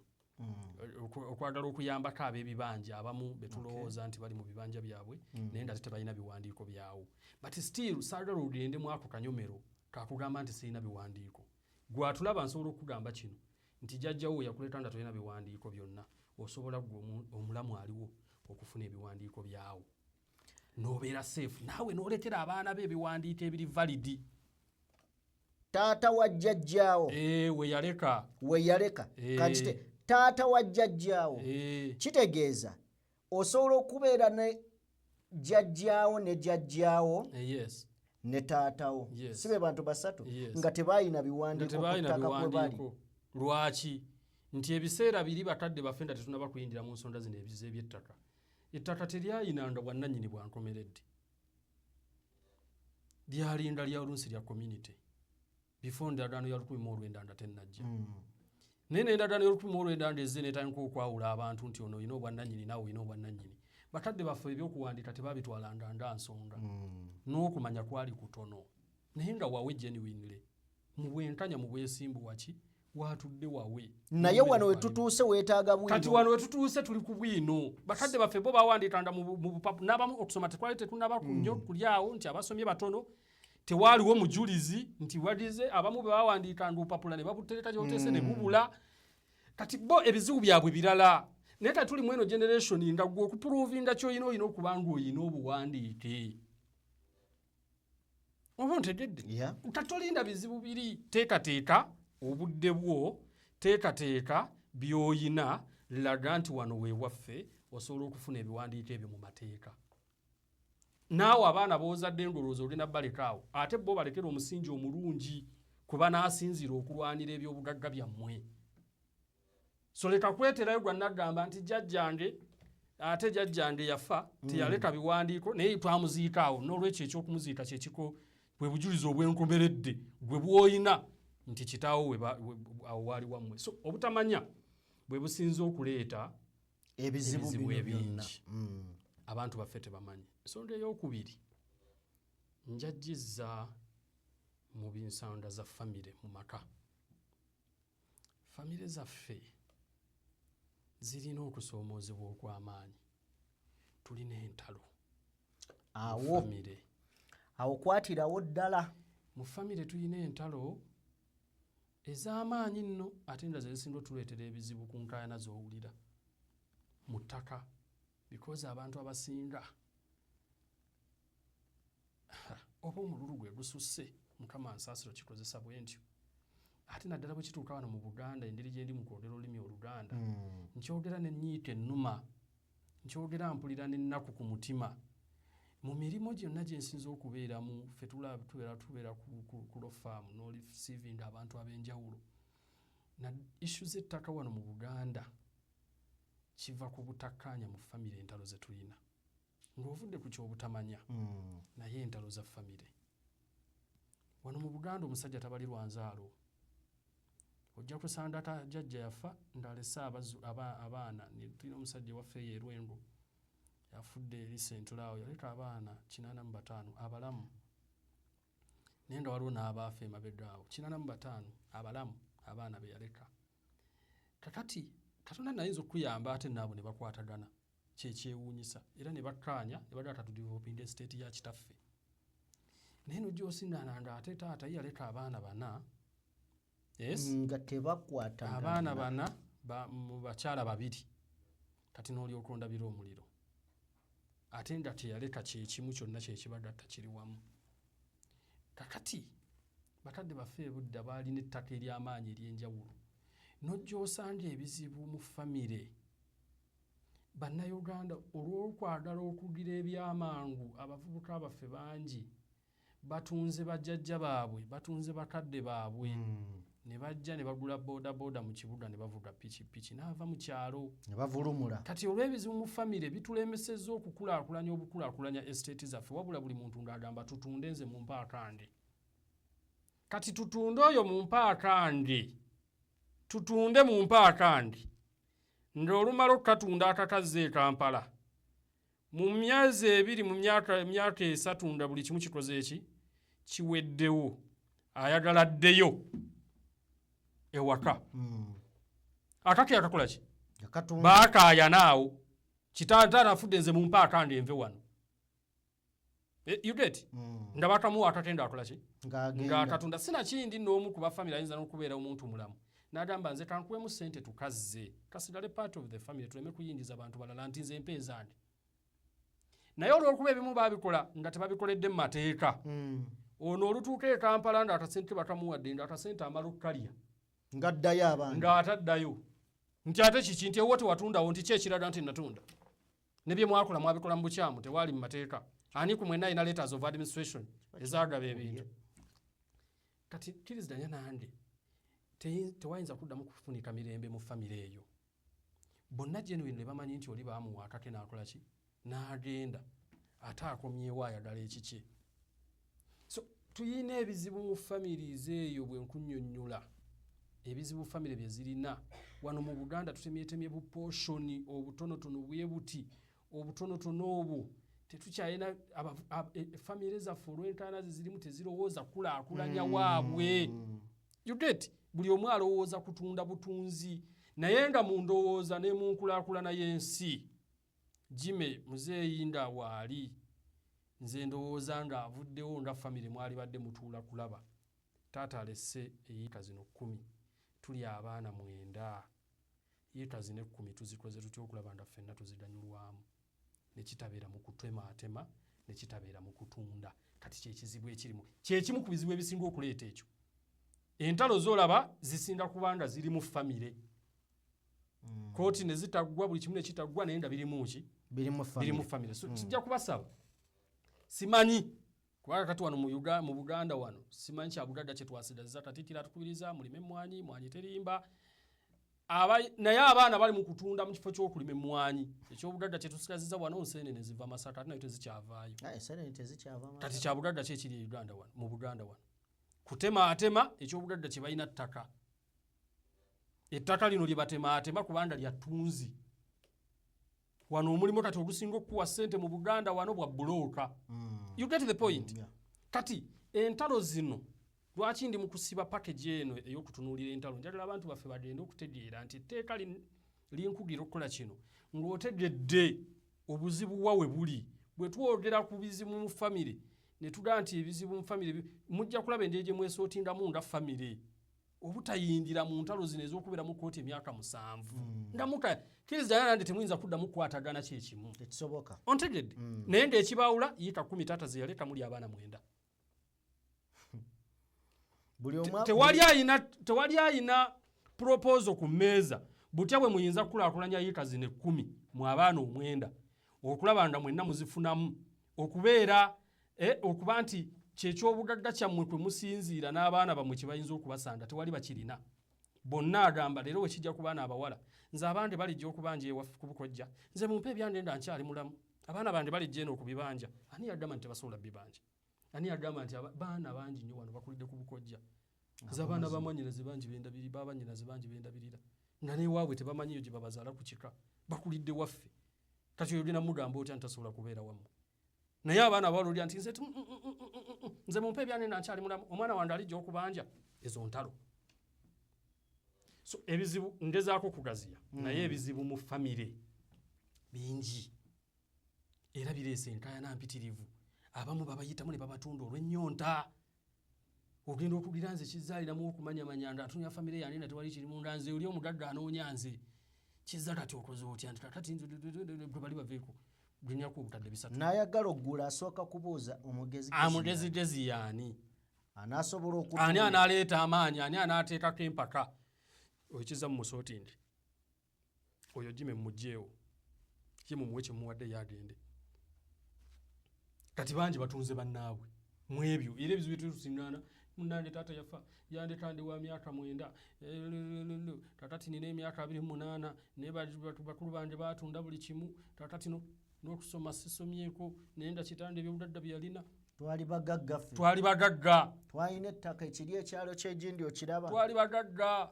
okwagala okuyambako ab'ebibanja abamu betulowooza nti bali mu bibanja byabwe naye nga tebalina biwandiiko byawo but still saagala ogende mu ako kanyomero kakugamba nti sirina biwandiiko gwatulaba nsobola okugamba kino nti jjajjawo yakuleeta nga tolina biwandiiko byonna osobola gwe omulamu aliwo okufuna ebiwandiiko byawo n'obeera safe naawe n'olekera abaana be ebiwandiiko ebiri validi
taata wa jjajjaawo we yaleka kati taata wa jjajjaawo kitegeeza osobola okubeera ne jjajjaawo ne jjajjaawo ne taatawo si be bantu basatu nga tebalina biwandiiko ku ttaka kwe bali
lwaki nti ebiseera biri bakadde baffe nga tetunaba kuyingira mu nsonda zino ebize by'ettaka ettaka teryayinanga bwannannyini bwankomeredde lyalinda lya olunsi lya community before endagaano ya 1990 tennajja naye n'endagaano ya 1990 ezze netandika okwawula abantu nti ono olina obwannannyini naawe olina obwannannyini bakadde baffe ebyokuwandiika tebabitwalanga nga nsonga n'okumanya kwali kutono naye nga wawe genuinely mu bwenkanya mu bwesimbu waki watudde wawe
naye wano wetutuuse weetaaga bwino
kati wano wetutuuse tuli ku bwino bakadde baffe bo bawandikanga mu bupapu n'abamu okusoma tekwali tetunaba nnyo kulyawo nti abasomye batono tewaaliwo mujulizi nti wadize abamu be bawandikanga obupapula ne babutereka gyoteese ne bubula kati bo ebizibu byabwe birala naye kati tuli mu eno generation nga gwe okupuruvinga ky'olina olina okuba ng'olina obuwandiike oba ontegedde katolinda bizibu biri teekateeka obudde bwo teekateeka by'oyina laga nti wano weewaffe osobola okufuna ebiwandiiko ebyo mu mateeka. Naawe abaana boozadde ndowooza olina balekaawo ate bo balekera omusingi omulungi kuba n'asinzira okulwanira ebyobugagga byammwe. So leka kweterayo gwa nagamba nti jjajjange yafa teyaleka biwandiiko naye twamuziikaawo n'olwekyo ekyokumuziika kyekiko bwe bujulizi obwenkomeredde gwe bwoyina nti kitaawo awo waali wammwe. So obutamanya bwe businza okuleeta ebizibu ebingi. Abantu baffe tebamanyi. Ensonga ey'okubiri njajjizza mu binsanda za famire mu maka. Famire zaffe zirina okusoomoozebwa okw'amaanyi. Tulina entalo
awo kwatirawo ddala.
Mu famire tulina entalo ez'amaanyi nno ate nga zezisinga otuleetera ebizibu ku nkaayana z'owulira mu ttaka because abantu abasinga oba omululu gwe gususse Mukama nsaasiro kikozesa bwe ntyo. Ate naddala bwe kituuka wano mu Buganda engeri gye ndi mu kwogera olulimi Oluganda nkyogera n'ennyiike ennuma, nkyogera mpulira n'ennaku ku mutima. Mu mirimu gyonna gye nsinza okubeeramu ffe tubeera ku lofaamu n'olisiivinga abantu ab'enjawulo. Na issu z'ettaka wano mu Buganda kiva ku butakkaanya mu famire entalo ze tulina. Ng'ovudde ku kyobutamanya naye entalo za famire. Wano mu Buganda omusajja tabali lwanzaalo. Ojja kusanga jjajja yafa ng'alese abaana. Tulina omusajja waffe ye Lwengo yafudde recently awo yaleka abaana 85 abalamu. Naye nga waliwo n'abaafa emabega awo 85 abalamu abaana be yaleka. Kakati Katonda nayinza okuyamba ate naabo ne bakwatagana kyekyewuunyisa era ne bakkaanya ne bagala katudeveloping estate ya kitaffe. Naye nojjosingana ate taata yaleka abaana 4
nga tebakwatagana
abaana 4 mu bakyala 2 kati n'olyoka ondabira omuliro ate nga teyaleka kyekimu kyonna kyekibagatta kiri wamu. Kakati bakadde baffe budda baalina ettaka ery'amaanyi ery'enjawulo. Nojja osanga ebizibu mu famire. Bannayuganda olw'okwagala okugira ebyamangu abavubuka baffe bangi batunze bajjajja baabwe, batunze bakadde baabwe ne bajja ne bagula boda mu kibuga ne bavuga pikipiki n'ava mu kyalo
ne bavulumula.
Kati olw'ebizibu mu famire bitulemesezza okukulaakulanya obukulaakulanya estate zaffe wabula buli muntu ng'agamba tutunde nze mu mpaakange. Kati tutunde oyo mu mpaakange. Tutunde mu mpaakange ng'olumala okukatunda akakaze Kampala mu myezi 2 mu myaka 3 nga buli kimu kikoze eki kiweddewo ayagala addeyo ewaka. Akaki akakola ki baakaayanaawo kitanda afudde nze mu mpaakange enve wano. You get nga bakamuwa akatenda akola ki ng'akatunda. Sinakindi n'omu ku bafamire ayinza n'okubeera omuntu mulamu n'agamba nze kankuwemu ssente tukazze kasigale part of the family tuleme kuyingiza abantu balala nti nze mpeezange. Naye olw'okuba ebimu baabikola nga tebabikoledde mu mateeka ono olutuuka e Kampala ng'akasente bakamuwadde ng'akasente amala okukalya
ng'addayo abantu
ng'ataddayo nti ate kiki nti ewo tewatundawo nti ki ekiraga nti natunda ne bye mwakola mwabikola mu bukyamu tewaali mu mateeka. Ani ku mwenna alina letters of administration ezaagaba ebintu. Kati kkiriziganya nange tewayinza kuddamu kufunika mirembe mu famire eyo. Bonna genuine ne bamanyi nti oli baamuwa akake n'akola ki n'agenda ate akomyewo ayagala ekiki. So tuyina ebizibu mu families eyo bwe nkunnyonnyola ebizibu famire bye zirina. Wano mu Buganda tutemyetemye buposhoni obutonotono bwe buti obutonotono obwo tetukyalina famire zaffe olw'entaana zirimu tezirowooza kulaakulanya waabwe. You get buli omu alowooza kutunda butunzi naye nga mu ndowooza ne mu nkulaakulana y'ensi. Jime muzeeyinda waali nze ndowooza ng'avuddewo nga famire mwali badde mutuula kulaba. Taata alesse eyiika zino 10 tuli abaana 9 yiika zino 10 tuzikoze tutya okulaba nga ffenna tuziganyulwamu ne kitabeera mu kutemaatema ne kitabeera mu kutunda. Kati kyekizibu ekirimu kyekimu ku bizibu ebisinga okuleeta ekyo. Entalo z'olaba zisinga kubanga ziri mu famire. Kooti ne zitaggwa buli kimu ne kitaggwa naye nga biri mu family. So kijja kubasaba. Simanyi kubanga kati wano mu Buganda wano simanyi kya budadda kye twasidaza tatikira tukubiriza mulime mwanyi terimba. Naye abaana bali mu kutunda mu kifo ky'okulima emmwanyi ekyobudadda kye tusigaziza wano nseenene ziva Masaka ate nayo tezikyavaayo. Kati kya budadda kye kiri mu Buganda wano kutemaatema ekyobudadda kye balina ttaka. Ettaka lino lye batemaatema kubanga lya ttunzi. Wano omulimu kati ogusinga okuwa ssente mu Buganda wano bwa bulooka. You get the point? Kati entalo zino lwaki ndi mu kusiba package eno ey'okutunuulira entalo njagala abantu baffe bagende okutegeera nti etteeka linkugira okukola kino ng'otegedde obuzibu wa we buli. Bwe twogera ku bizibu mu famire ne tugaa nti ebizibu mu famire mujja kulaba engeri gye mwesootindamu nga famire obutayingira mu ntalo zino ez'okubeera mu kooti emyaka 7 nga mukkiriza nande temuyinza kuddamu kukwatagana kyekimu
tekisoboka
ontegedde naye ng'ekibaawula yiika 10 taata ze yaleka muli abaana 9. Tewali ayina proposal ku mmeeza butya bwe muyinza kukulaakulanya yiika zino 10 mu abaana 9 okulaba nga mwenna muzifunamu okubeera okuba nti kyekyobugagga kyammwe kwe musinziira n'abaana bammwe kye bayinza okubasanda tewali bakirina. Bonna agamba leero we kijja ku baana abawala nze abandi balijja okubanja ewaffe ku Bukojja nze mumpe ebyande nda nkyali mulamu abaana bandi balijja eno okubibanja. Ani yagamba nti tebasobola bibanja? Ani yagamba nti baana bangi nnyo wano bakulidde ku Bukojja nze abaana bamanyinaze bangi bendabiri babanyinaze bangi bendabirira nga newaabwe tebamanyiyo gye babazaala ku kika bakulidde waffe. Kati oyo gena mugamba otya ntasobola kubeera wammwe naye abaana balolya nti nze mumpe ebyane nankyali mulamu omwana wange alijja okubanja ezo ntalo. So ebizibu ngezaako kugaziya naye ebizibu mu famire bingi era bireese enkaayana mpitirivu. Abamu babayitamu ne babatunda olw'ennyonta. Ogenda okugira nze kizaaliramu okumanyamanya nga atunya famire yange na tewali kiri munda nze oli omugagga anoonya nze kizza kati okoze otya nti kati nze bwe bali baveeko gwenyaku obutadde 3.
N'ayagala oggula asooka kubuuza
omugezigezi yaani
anaasobola okutuma
ani anaaleeta amaanyi ani anaateekako empaka okiza mu musootindi oyo Jimmy mugjeewo ye mumuwe kye muwadde yagende. Kati bangi batunze bannaabwe mu ebyo era ebizibu byetusingana munange taata yafa yandeka ndi wa myaka 9 taata nina emyaka 28 naye bakulu banje baatunda buli kimu taata tino n'okusoma sisomyeko naye nga kitanda ebyobudadda bye yalina.
Twali bagagga ffe.
Twali bagagga.
Twalina ettaka ekiri ekyalo ky'egindi okiraba.
Twali bagagga.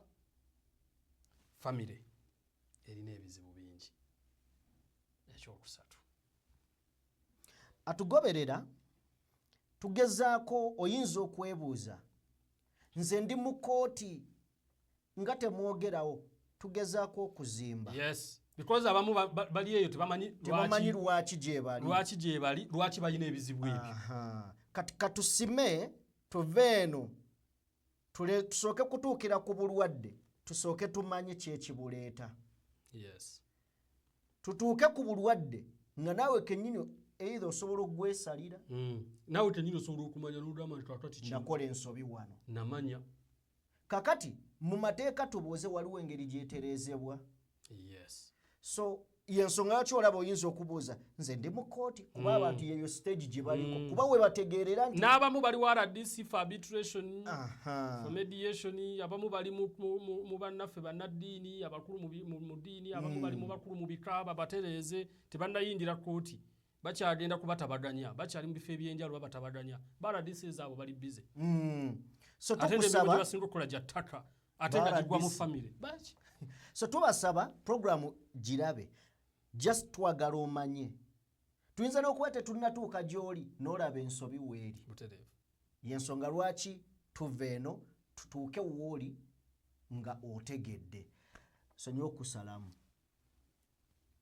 Famire erina ebizibu bingi. Ekyokusatu.
Atugoberera tugezaako oyinza okwebuuza nze ndi mu kooti nga temwogerawo tugezaako okuzimba.
Yes. Because abamu bali eyo
tebamanyi lwaki gye bali
lwaki balina ebizibu ebyo.
Kati katusime tuve eno tusooke kutuukira ku bulwadde tusooke tumanye kyekibuleeta.
Yes.
Tutuuke ku bulwadde nga naawe kennyini either osobola okwesalira
naawe kennyini osobola okumanya n'ogamba nti kakati
nakola ensobi wano
namanya.
Kakati mu mateeka tubuuze waliwo engeri gyetereezebwa.
Yes.
So yensonga lwaki olaba oyinza okubuuza nze ndi mu kooti kuba abantu yeyo stage gye baliko kuba we bategeerera nti
n'abamu bali wa RDC for arbitration for mediation abamu bali mu bannaffe bannaddiini abakulu mu ddiini abamu bali mu bakulu mu bika babatereeze tebannayingira kooti bakyagenda kubatabaganya bakyali mu bifo ebyenjalo babatabaganya ba RDC zaabo bali bize.
So
tukusaba basinga okukola gya ttaka ate nga gigwa mu famire baki.
So tubasaba programu girabe just twagala omanye tuyinza n'okuba tetulinatuuka gy'oli n'olaba ensobi weeri yensonga lwaki tuva eno tutuuke wooli nga otegedde. Sonyiwa okusalamu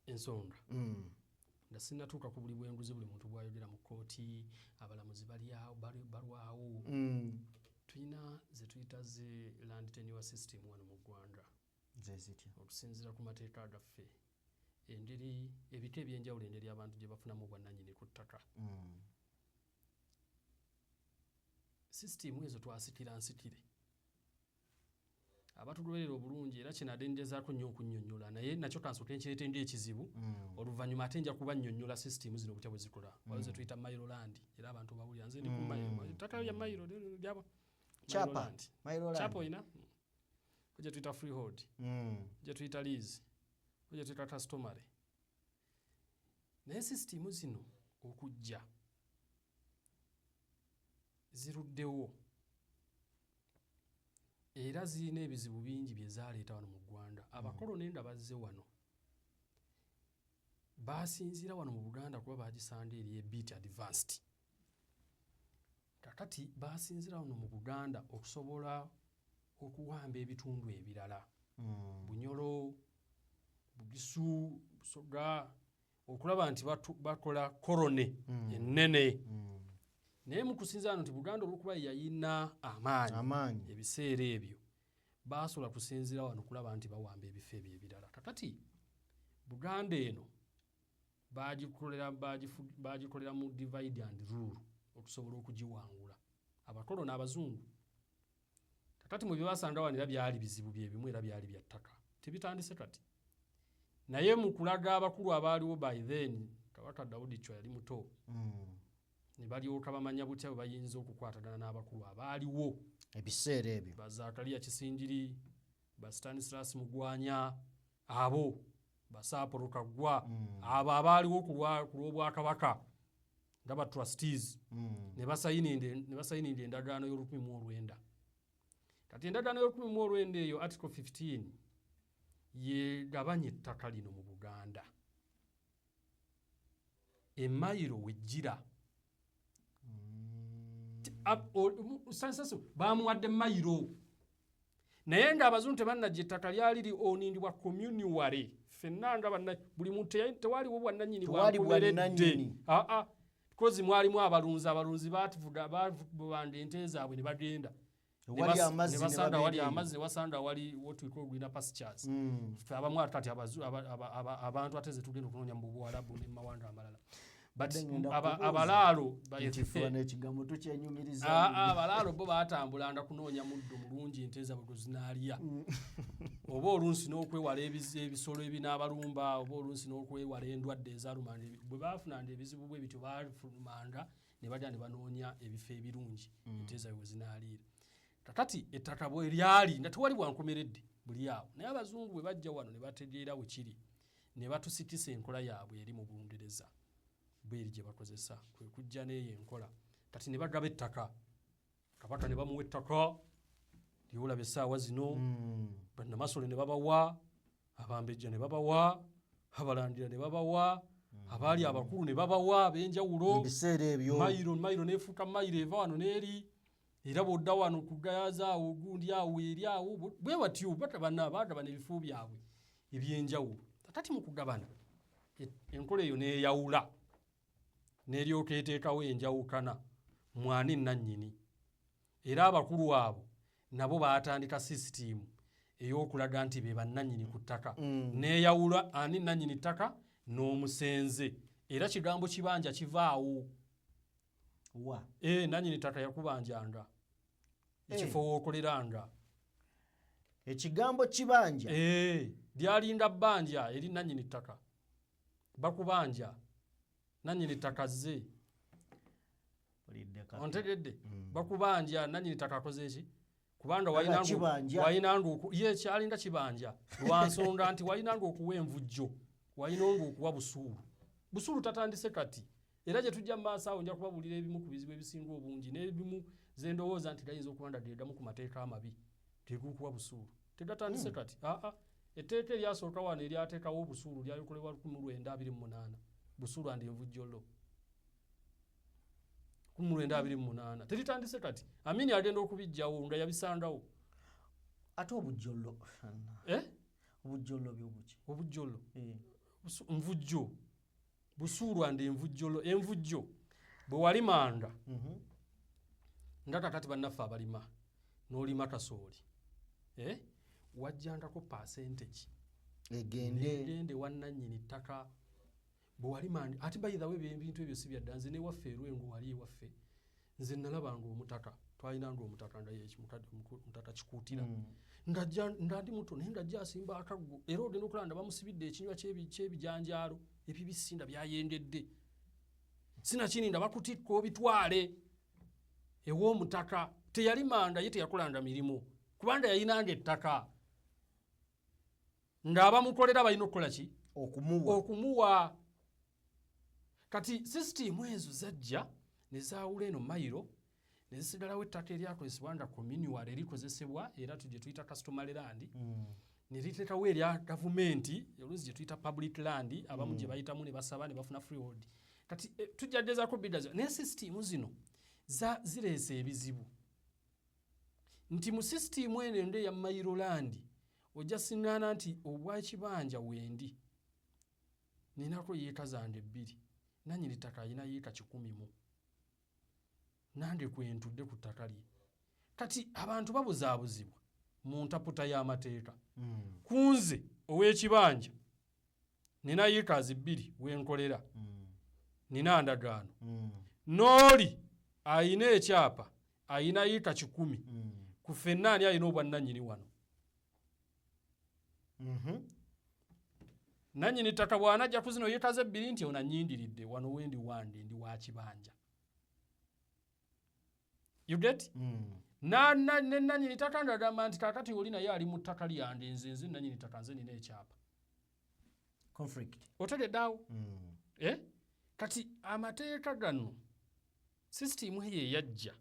ensonga nga sinnatuuka ku buli bwenguzi buli muntu bw'ayogera mu kooti abalamuzi balwawo tulina ze tuyita ze land tenure system wano mu ggwanga okusinziira ku mateeka gaffe engeri ebika ebyenjawulo engeri abantu gye bafunamu obwannannyini ku ttaka. Sisitimu ezo twasikira nsikire abatugoberera obulungi era kino adendezaako nnyo okunnyonnyola naye nakyo kansoke nkirete ng'ekizibu oluvannyuma ate nja kuba nnyonnyola system zino butya bwe zikola waliwo ze tuyita Mailoland era abantu bawulira nze ndi ku Mailo ettaka lya Mailo lyabo Chapa oyina gye tuyita freehold gye tuyita lease gye tuyita customary naye system zino okujja ziruddewo era zirina ebizibu bingi bye zaaleeta wano mu ggwanga abakolonenda bazze wano basinziira wano mu Buganda kuba bagisanga eri ebit advanced kakati basinziira wano mu Buganda okusobola okuwamba ebitundu ebirala Bunyoro Bugisu Busoga okulaba nti bakola kolone ennene naye mu kusinziira nti Buganda olw'okuba yayina amaanyi ebiseera ebyo basobola kusinziira wano kulaba nti bawamba ebifo ebyo ebirala kakati Buganda eno bagikolera mu divide and rule okusobola okugiwangula abakoloni abazungu kakati mu byebasanga wano era byali bizibu bye bimu era byali bya ttaka tebitandise kati naye mu kulaga abakulu abaaliwo by then Kabaka Daudi Chwa yali muto ne balyoka bamanya butya bayinza okukwatagana n'abakulu abaaliwo
ebiseera ebyo
Bazakaria Kisingiri Stanislas Mugwanya abo Basaapolo Kaggwa abo abaaliwo ku lw'Obwakabaka nga trustees ne basayininde endagaano y'Olukumi kati endagaano y'Olukumi eyo article 15 yegabanya ettaka lino mu Buganda Emailo wejjira bamuwadde Mailo naye ng'abazungu tebannajja ettaka lyali lionindibwa community ffenna nga buli muntu tewaliwo bwannannyini bwankoleredde because mwalimu abalunzi batuvuga ente zaabwe ne bagenda ne basanga wali amazzi ne basanga wali what we call green pastures ffe abamu kati abantu ate ze tugenda okunoonya mu Buwarabu ne mu mawanga amalala abalaalo abalaalo bo batambulanga kunoonya muddo mulungi ente zaabwe gwe zinaalya oba olunsi n'okwewala ebisolo ebinaabalumba oba olunsi n'okwewala endwadde ezaalumanga bwe baafunanga ebizibu bwe bityo baafulumanga ne bajja ne banoonya ebifo ebirungi ente zaabwe we zinaaliira kakati ettaka bwe lyali nga tewali bwankomeredde buli awo naye abazungu bwe bajja wano ne bategeera we kiri ne batusikisa enkola yaabwe eri mu Bungereza bweri gye bakozesa kwe kujja n'eyo enkola kati ne bagaba ettaka Kabaka ne bamuwa ettaka lyolaba essaawa zino Bannamasole ne babawa Abambejja ne babawa Abalandira ne babawa abaali abakulu ne babawa ab'enjawulo Mailo neefuuka Mailo eva wano n'eri era bw'odda wano ku Gayaza awo gundi awo eri awo bwe batyo baagabana ebifo byabwe eby'enjawulo kakati mu kugabana enkola eyo neeyawula n'eryoka eteekawo enjawukana mwani nannyini era abakulu abo nabo baatandika sisitimu ey'okulaga nti be bannannyini ku ttaka neeyawula ani nannyini ttaka n'omusenze era kigambo kibanja kivaawo nannyini ttaka yakubanjanga ekifo w'okoleranga
ekigambo kibanja
lyalinda bbanja eri nannyini ttaka bakubanja nannyini ttaka zze ontegedde bakubanja nannyini ttaka akoze eki kubanga wayinanga kyalinga kibanja lwa nsonga nti wayinanga okuwa envujjo wayinanga okuwa busuulu tatandise kati era gye tujja mu maaso awo nja kubabuulira ebimu ku bizibu ebisinga obungi n'ebimu ze ndowooza nti gayinza okuba nga gegamu ku mateeka amabi tegukuwa busuulu tegatandise kati etteeka eryasooka wano eryateekawo obusuulu lyayokolebwa 1928 busuulu andi envujjolo 1928 teritandise kati Amini agenda okubijjawo nga yabisangawo
ate obujjolo obujjolo byobuki
obujjolo nvujjo busuulu andi envujjo bwe walimanga nga kakati bannaffe abalima n'olima kasooli wajjangako percentage egende wannannyini ttaka bwe walimanga ate bayidawo ebintu ebyo si byadda nze newaffe Erwengo wali ewaffe nze nalabanga omutaka twalinanga omutaka nga mutaka Kikuutira ndadi muto naye ng'ajja asimba akaggo era ogenda okulanda bamusibidde ekinywa ky'ebijanjaalo ebibisinda byayendedde sinakininda bakutikka obitwale ew'omutaka teyali manda ye teyakolanga mirimu kubanga yayinanga ettaka ng'abamukolera balina okukola ki okumuwa kati sisitimu ezo zajja ne zaawula eno mayiro ne zisigalawo ettaka eryakozesebwa nga communal erikozesebwa era gye tuyita customary land ne liteekawo erya gavumenti oluusi gye tuyita public land abamu gye bayitamu ne basaba ne bafuna freehold kati tujja gezaako bidda naye sisitimu zino zireese ebizibu nti mu sisitimu eno endo eya mayiro land ojja siŋŋaana nti obwakibanja wendi ninako yiika zange 2 nannyini ttaka alina yiika 100 nange kwentudde ku ttaka lye kati abantu babuzaabuzibwa mu ntaputa y'amateeka kunze ow'ekibanja nina yiika 2 wenkolera nina ndagaano n'oli ayina ekyapa ayina yiika 10 ku ffenna ani alina obwannannyini wano nannyini ttaka bw'anajja ku zino yiika ze 2 nti onannyindiridde wano wendi wande ndi wa kibanja you get nannyini ttaka ng'agamba nti kaakati oli naye ali mu ttaka lyange nze nannyini ttaka nze nina ekyapa otegeddeawo kati amateeka gano sisitimu eyo eyajja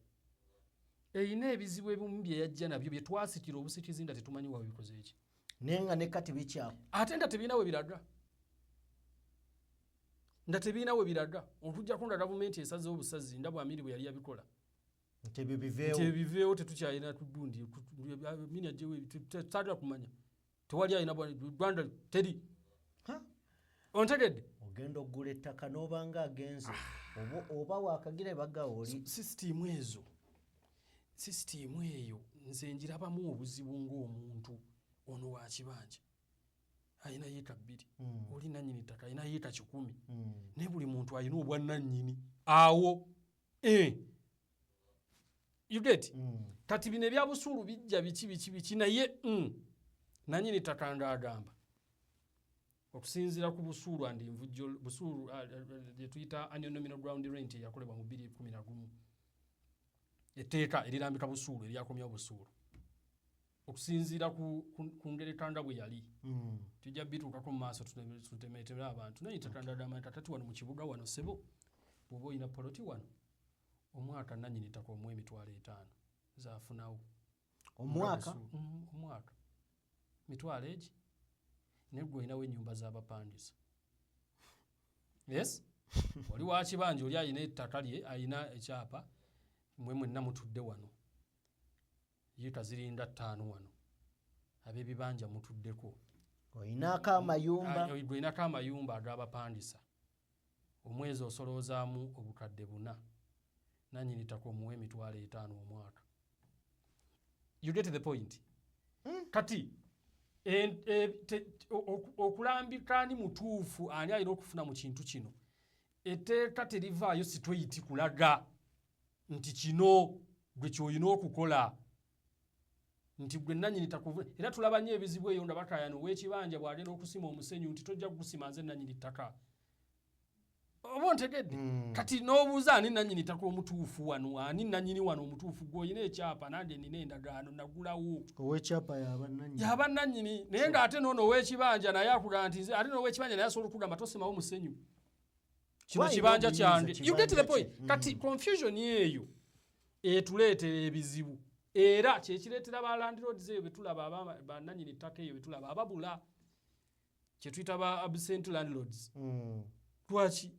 eyina ebizibu ebimu bye yajja nabyo bye twasikira obusikizi nga tetumanyi wa bikoze eki
naye nga ne kati bikyamu
ate nga tebiina we biraga okujjako nga gavumenti esazeewo obusazi nga bwamiri bwe yali yabikola
nti
ebiveewo tetukyalina tugundi mini ajewe tatera kumanya tewali alina Rwanda teri ontegedde
ogenda okugula ettaka n'obanga agenze oba waakagira ebaga oli
sisitimu eyo nze njirabamu obuzibu ng'omuntu ono wa kibanja ayina yiika 2 oli nannyini ttaka ayina yiika 10 naye buli muntu alina obwannannyini awo you get kati bino ebya busuulu bijja biki naye nannyini ttaka ng'agamba okusinziira ku busuulu andinvujjo busuulu lye tuyita annual nominal ground rent eyakolebwa mu 2011 etteeka erirambika busuulu eryakomya busuulu okusinziira ku ngerekanga bwe yali tujja bituukako mu maaso tutemeeteme abantu naye ttaka ng'agamba kakati wano mu kibuga wano sebo bw'oba olina poloti wano omwaka nannyini ttaka omuwa $5,000 zaafunawo
omwaka
mitwalo egi naye gwe olinawo ennyumba z'abapangisa yes oli wa kibanja oli alina ettaka lye alina ekyapa mwe mwenna mutudde wano yiika zirinda 5 wano ab'ebibanja mutuddeko
olinako
amayumba ag'abapangisa omwezi osoloozaamu obukadde 4 nannyini ttaka omuwa $5,000 omwaka you get the point kati okulambika ani mutuufu ani alina okufuna mu kintu kino etteeka terivaayo straight kulaga nti kino gwe kyolina okukola nti gwe nannyini ttaka era tulaba nnyo ebizibu eyo nga bakayana ow'ekibanja bw'agenda okusima omusenyu nti tojja kugusima nze nannyini ttaka oba ontegedde kati n'obuuza ani nannyini ttaka omutuufu wano ani nannyini wano omutuufu gw'olina ekyapa nange nina endagaano nagulawo
ow'ekyapa
yaba nannyini naye ng'ate noono ow'ekibanja naye akugamba nti nze ate n'ow'ekibanja naye asobola okugamba tosimawo musenyu kino kibanja kyange you get the point kati confusion eyo etuleetera ebizibu era kyekireetera ba landlords eyo betulaba bannannyini ttaka eyo betulaba ababula kyetuyita ba absent landlords lwaki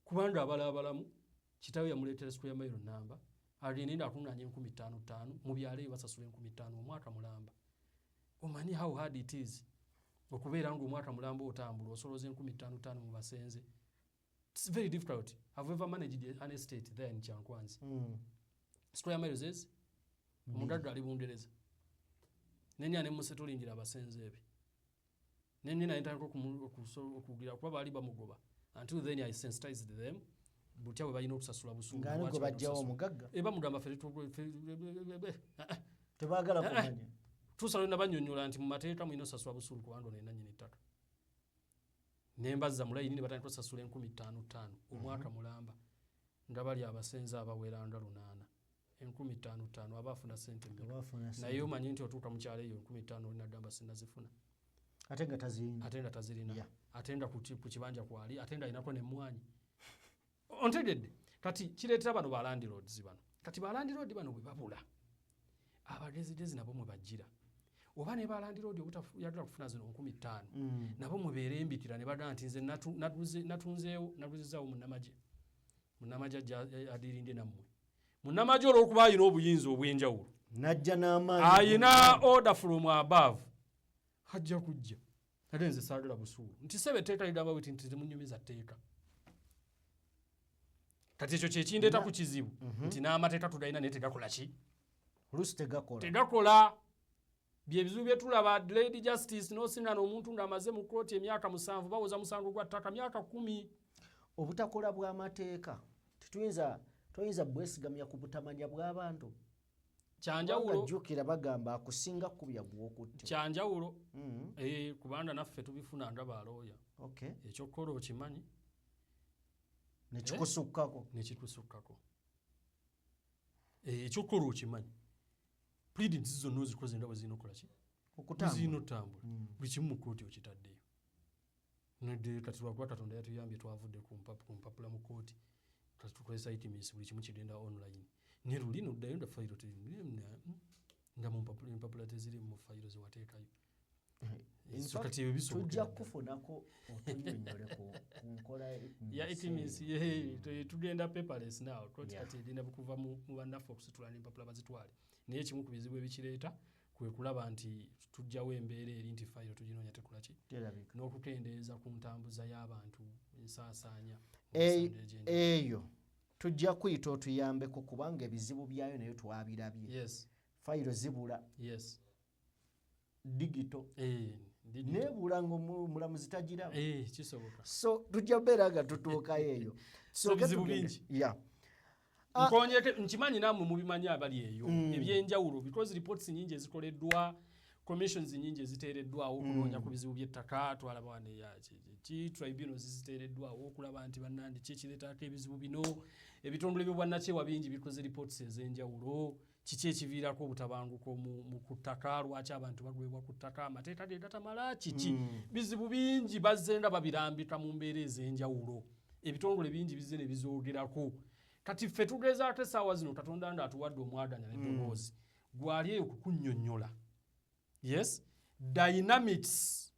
kubanga abalabalamu kitawe yamuleetera square mile namba alinenda akungaanya 5,500 mu byalo eyo basasula 5,500 omwaka mulamba omanyi how hard it is okubeera ng'omwaka mulamba otambula osolooza 5,500 mu basenze. It's very difficult. I've ever managed an estate there in Chankwanzi. Square miles is omugaga ali Bungereza. Nenya ne musetulingira abasenze ebe. Nenya na entako okugira kuba bali bamugoba. Until then I sensitized them. butya bwe balina okusasula busuulu
ngani gwe bajjawo omugagga
eba mugamba ffe
tebaagala kumanya
tusalo nabanyonyola nti mu mateeka mulina osasula busuulu kubanga ono yenna nnyini ettaka nembazza mulayini ne batandika osasula 55,000 omwaka mulamba ndaba ly abasenze abawera nga 8 55,000 abaafuna sente naye omanyi nti otuuka mu kyalo eyo 50,000 olinagamba sinazifuna
ate nga tazirina
ate nga ku kibanja kwali ate nga alinako nemwanyi ontegedde kati kireetera bano ba landlords bano kati ba landlord bano bwe babula abagezigezi nabo mwe bajjira oba ne ba landlord obutayagala kufuna zino 50,000 nabo mubeere embitira ne bagamba nti nze natuzizaawo munnamagye adirinde nammwe munnamagye olw'okuba ayina obuyinza obw'enjawulo
najja n'amaanyi
ayina order from above hajja kujja ate nze saagala busuulu nti sebe etteeka ligamba bwe nti temunyumiza tteeka kati ekyo kyekindeeta ku kizibu nti n'amateeka tugalina naye tegakola ki
oluusi
tegakola byebizibu bye tulaba Adelaide Justice n'osingana omuntu ng'amaze mu kkooti emyaka 7 bawoza musango gwa ttaka myaka 10
obutakola bw'amateeka tuyinza bwesigamya ku butamanya bw'abantu
kyanjawulo
jjukira bagamba akusinga kubya gw'okutte
kyanjawulo kubanga naffe tubifuna nga balooya ekyokukola okimanyi nekikusukkako ekyokukola okimanyi pleadings zonna ozikoze nga bwe zirina okukola ki zirina otambula buli kimu mu kkooti okitaddeyo nedde kati lwakuba Katonda yatuyambye twavudde ku mpapula mu kkooti kati tukozesa itimis buli kimu kigenda online ne luli noddayo nda fayiro nga mu mpapula teziri mu fayiro zewateekayo kati ebyo bisoboka
tujja kufunako otunyonyole ku nkola
ya itimis tugenda paperless now koti kati edina bukuva mu bannaffe okusitula n'empapula bazitwale naye kimu ku bizibu ebikireeta kwe kulaba nti tujjawo embeera eri nti fayiro tuginoonya tekola ki n'okukendeeza ku ntambuza y'abantu ensaasaanya
eyo tujja kuyita otuyambeko kubanga ebizibu byayo nayo twabirabye fayiro zibula digito nebula ng'omulamuzi tagiraba
kisoboka
so tujja beera nga tutuukayo eyo
bizibu bingi nkimanyi nammwe mubimanyi abali eyo ebyenjawulo because reports nyingi ezikoleddwa commissions nyingi eziteereddwawo okunoonya ku bizibu by'ettaka twalaba tribunals ziteereddwawo okulaba nti bannandi ki ekireetako ebizibu bino ebitongole by'obwannakyewa bingi bikoze reports ez'enjawulo kiki ekiviirako obutabanguko ku ttaka lwaki abantu bagwebwa ku ttaka amateeka ge gatamala kiki bizibu bingi bazze nga babirambika mu mbeera ez'enjawulo ebitongole bingi bizze ne bizoogerako kati ffe tugezaako essaawa zino Katonda nga atuwadde omwaganya n'eddoboozi gwali eyo kukunnyonnyola dynamics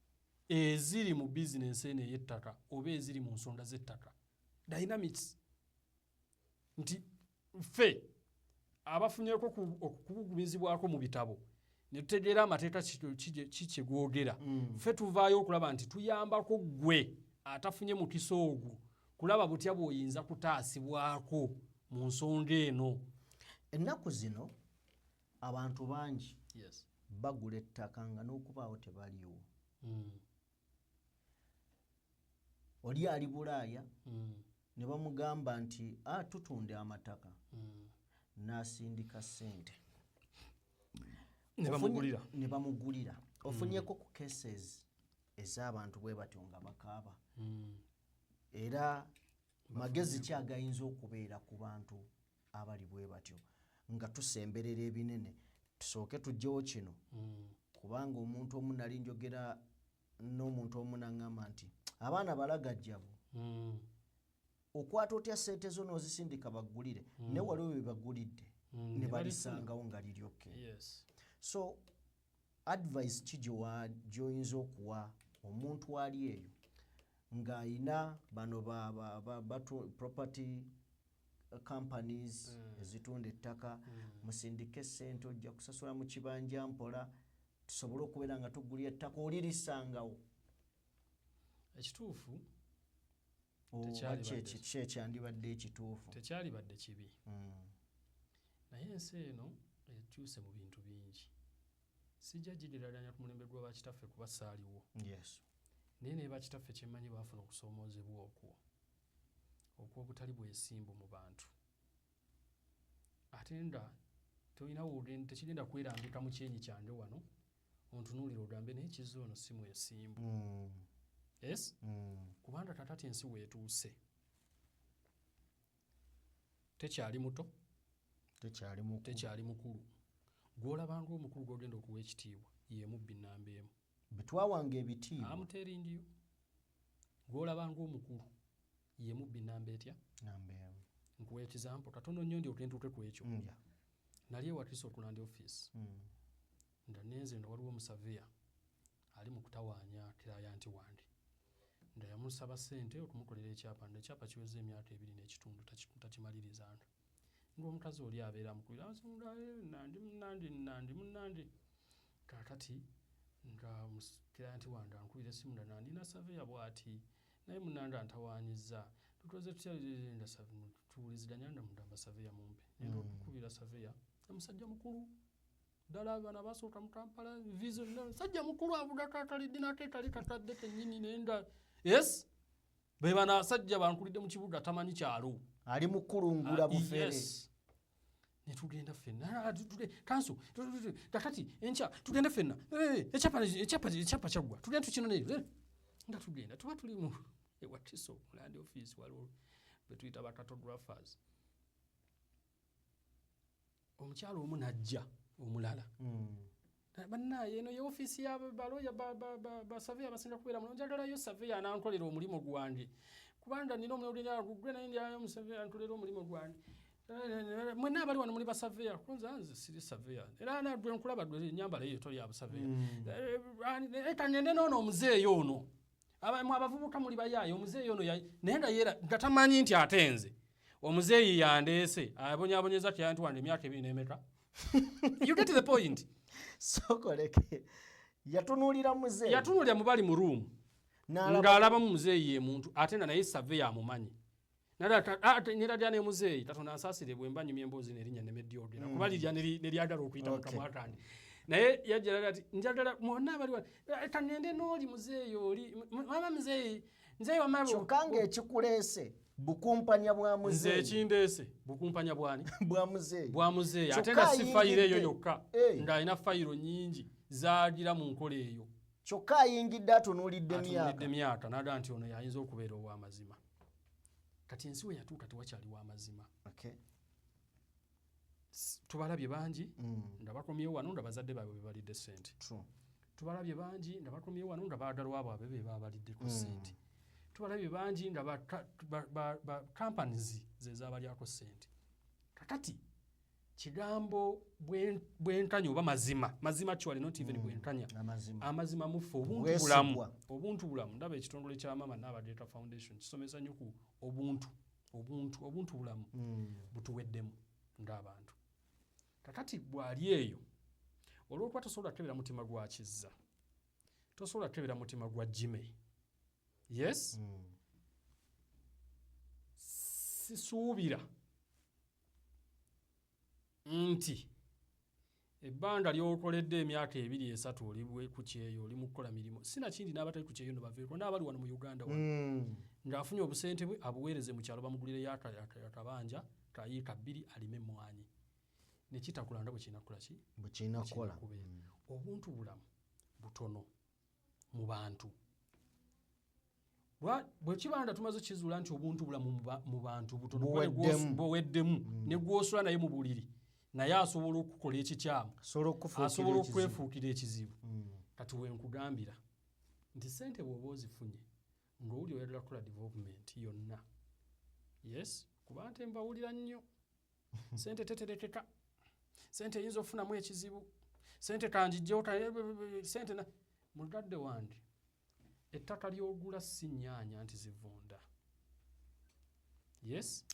eziri mu bizinensi eno ey'ettaka oba eziri mu nsonga z'ettaka dynamics nti ffe abafunyeko okubugumizibwako mu bitabo ne tutegeera amateeka kikyegwogera ffe tuvaayo okulaba nti tuyambako gwe atafunye mukisa ogwo kulaba butya bw'oyinza kutaasibwako mu nsonga eno
ennaku zino abantu bangi bagula ettaka nga n'okubaawo tebaliwo oli ali Bulaaya ne bamugamba nti tutunde amataka n'asindika ssente ne bamugulira ofunyeko ku cases ez'abantu bwe batyo nga bakaaba era magezi ki agayinza okubeera ku bantu abali bwe batyo nga tusemberera ebinene tusooke tujjewo kino kubanga omuntu omu nali njogera n'omuntu omu n'aŋŋamba nti abaana balagajjavu okwata otya ssente zo n'ozisindika baggulire ne waliwo bye baggulidde ne balisangawo nga liryokke so advice ki gy'oyinza okuwa omuntu ali eyo ng'ayina bano property companies ezitunda ettaka musindike essente ojja kusasula mu kibanja mpola tusobole okubeera nga tuggulira ettaka olirisangawo
ekituufu
kiki ekyandibadde ekituufu
tekyalibadde kibi naye ensi eno ekyuse mu bintu bingi sijja gigereranya ku mulembe gwa bakitaffe kuba saaliwo naye naye bakitaffe kyemmanyi baafuna okusoomoozebwa okwo okw'obutali bwesimbu mu bantu ate nga tekigenda kwerambika mu kyenyi kyange wano ontunuulira ogambe naye kizza ono si mwesimbu. Yes? Kubanga kakati ensi weetuuse tekyali muto tekyali mukulu gw'olabanga omukulu gw'ogenda okuwa ekitiibwa ye mubbi nnamba emu
betwawanga ebitiibwa
amuteringiyo gw'olabanga omukulu ye mubbi nnamba etya
namba emu.
nkuwa ekizampo katono nnyo ndi okentuuke ku ekyo nali ewatisa okulanda office nga nenze nga waliwo omusaveya ali mu kutawaanya kirayanti wange nga yamusaba ssente okumukolera ekyapa ekyapa kiweza emyaka 2 n'ekitundu takimalirizanga ng'omukazi oli abeera mukubira nandi munnandi kakati nga kirayanti wange ankubira essimu nga nandina saveya bw'ati naye munnandi antawaanyizza tukoze tuwuliziganya nga mugamba saveya mumpe naye okukubira saveya omusajja mukulu ddala bana basooka mu Kampala vizo sajja mukulu avuga kakalidinate kali katadde kennyini nenda. Yes, be bana asajja bankulidde mu kibuga tamanyi kyalo
ali mukulungula bufere.
Yes. Ne tugenda ffenna kanso kakati encha tugenda ffenna ekyapa kyaggwa tugenda tukino naye nga tugenda tuba tuli mu ewatiso land office waliwo betuyita bacatographers. Omukyalo omu najja omulala bannaye eno ye office ya baloya basaveya basinga kubeera muno njagalayo saveya anankolera omulimu gwange kubanga nina omulimu gwe naye ndyayo omusaveya ankolera omulimu gwange mwenna abali wano muli basaveya nze siri saveya era nagwe nkulaba gwe ennyambala eyo toli abasaveya eka ngende noono omuzeeyo ono abavubuka muli bayaayo omuzeeyo ono naye nga yeera nga tamanyi nti ate nze omuzeeyi yandeese abonyaabonyeza kyanti wange emyaka 2 n'emeka. You get the point.
Sokoleke yatunulira muzeeyi
yatunulira mubali mu room ng'alaba mu muzeeyi ye muntu ate nga naye saveya amumanyi nera ne muzeeyi Katonda ansaasire bwe mba nyumya emboozi n'erinnya nemedyogera kuba lirya neryagala okuyita mu kamwa kange naye yajjala ati njagala mwonna abali kangende n'oli muzeeyi oli mama muzeeyi wamalo
kyokka ng'ekikuleese bukumpanya bwa muzeeyi
nze ekindeese bukumpanya bwani
bwa
muzeeyi ate nga si fayiro eyo yokka ng'alina fayiro nnyingi zaagira mu nkola eyo
kyokka ayingidde atunuulidde
myaka n'aga nti ono yayinza okubeera ow'amazima kati ensi we yatuuka tewakyali w'amazima. Tubalabye bangi nga bakomyewo wano nga bazadde baabwe bebalidde ssente tubalabye bangi nga bakomyewo wano nga baagalwa baabwe be babaliddeko ssente tubalabye bangi nga ba companies ze zaabalyako ssente kakati kigambo bwentanya oba mazima kiwali not even bwentanya amazima mufe obuntu bulamu ndaba ekitongole kya Mama Nabadeeta Foundation kisomesa nnyo ku obuntu bulamu butuweddemu ng'abantu kakati bw'ali eyo olw'okuba tosobola kukebera mutima gwa kizza tosobola kukebera mutima gwa Jimmy. Yes? Sisuubira nti ebbanga ly'okoledde emyaka 2-3 oli ku kyeyo oli mu kukola mirimu sinakindi n'abatali ku kyeyo no baveeko n'abali wano mu Uganda wano ng'afunye obusente bwe abuweereze mu kyalo bamugulireyo akabanja kayiika 2 alime emmwanyi nekitakulanda bwe
kinakola
obuntu bulamu butono mu bantu bwe kibanda tumaze kizuula nti obuntu bulamu mu bantu butono buweddemu ne gw'osula naye mu buliri naye asobola okukola ekikyamu asobola okwefuukira ekizibu kati wenkugambira nti ssente bw'oba ozifunye ng'owuli oyagala kukola development yonna. Yes, kuba nte mbawulira nnyo ssente teterekeka ssente eyinza okufunamu ekizibu ssente kanjijjewo ssente mulgadde wange ettaka ly'ogula si nnyaanya nti zivunda. Yes?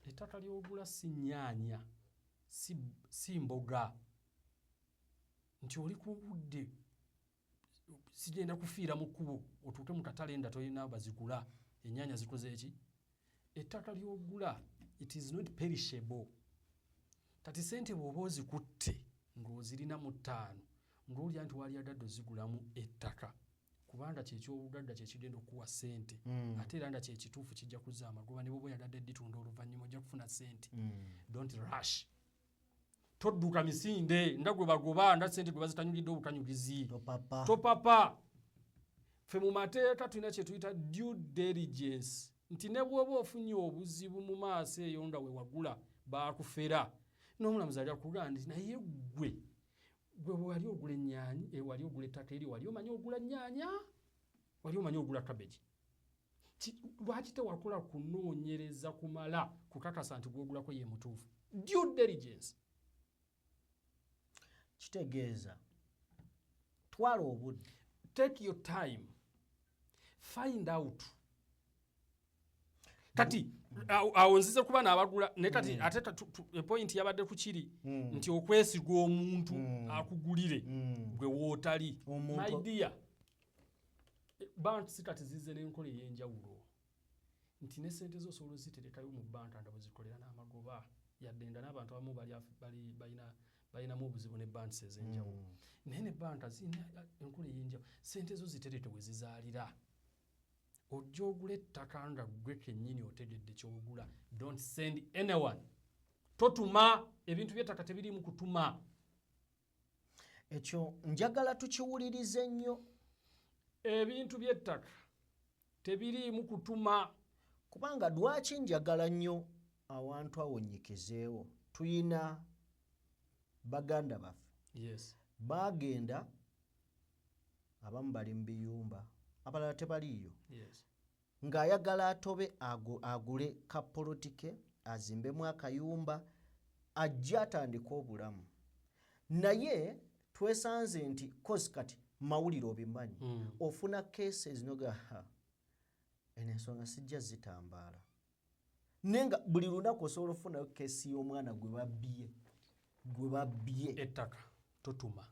Ettaka ly'ogula si nnyaanya si mboga nti oli ku budde sigenda kufiira mu kkubo otuuke mu katale enda tolina bazigula ennyaanya zikoze eki ettaka ly'ogula it is not perishable. Kati ssente bw'oba ozikutte ng'ozirina mu 5 ng'olya nti wali agadde ozigulamu ettaka kubanda ky'ekyobugagga kyekigenda okuwa ssente ate era nda kyekituufu kijja kuzza amagoba ne bwoba oyagadde dditunda oluvannyuma ojja kufuna ssente. Don't rush. Todduka misinde nda gwe bagoba nda ssente gwe bazitanyulidde obutanyulizi. Topapa. Ffe mu mateeka tulina kye tuyita due diligence nti ne bw'oba ofunye obuzibu mu maaso eyo nga we wagula baakufera n'omulamuzi ali akugamba nti naye gwe wali ogula ennyaanya wali ogula ettaka eri wali omanyi ogula nnyaanya wali omanyi ogula kabeji lwaki tewakola kunoonyereza kumala kukakasa nti gwogulako ye mutuufu. Due diligence
kitegeeza twala obudde.
Take your time. Find out. Kati awo nzize kuba n'abagula ne kati ate point yabadde ku kiri nti okwesiga omuntu akugulire gwe wootali. My dear, bantu si kati zizze n'enkola ey'enjawulo nti ne ssente zo osobola oziterekayo mu bbanka nga bwe zikolera n'amagoba yadde nga n'abantu abamu balinamu obuzibu ne banks ez'enjawulo naye ne banka zirina enkola ey'enjawulo. Ssente zo zitereke we zizaalira. Ojja ogula ettaka nga gwe kennyini otegedde ky'ogula. Don't send anyone. Totuma. Ebintu by'ettaka tebiriimu kutuma.
Ekyo njagala tukiwulirize nnyo.
Ebintu by'ettaka tebiriimu kutuma.
Kubanga lwaki njagala nnyo awantu awo nnyikizeewo. Tuyina baganda baffe.
Yes.
Bagenda abamu bali mu biyumba abalala tebaliiyo.
Yes.
Ng'ayagala atobe agule kapolotike azimbemu akayumba ajja atandika obulamu. Naye twesanze nti kozi kati mawulire obimanyi ofuna cases noga eno ensonga sijja zitambaala. Nenga buli lunaku osobola ofunayo kesi y'omwana gwe babbye
ettaka totuma.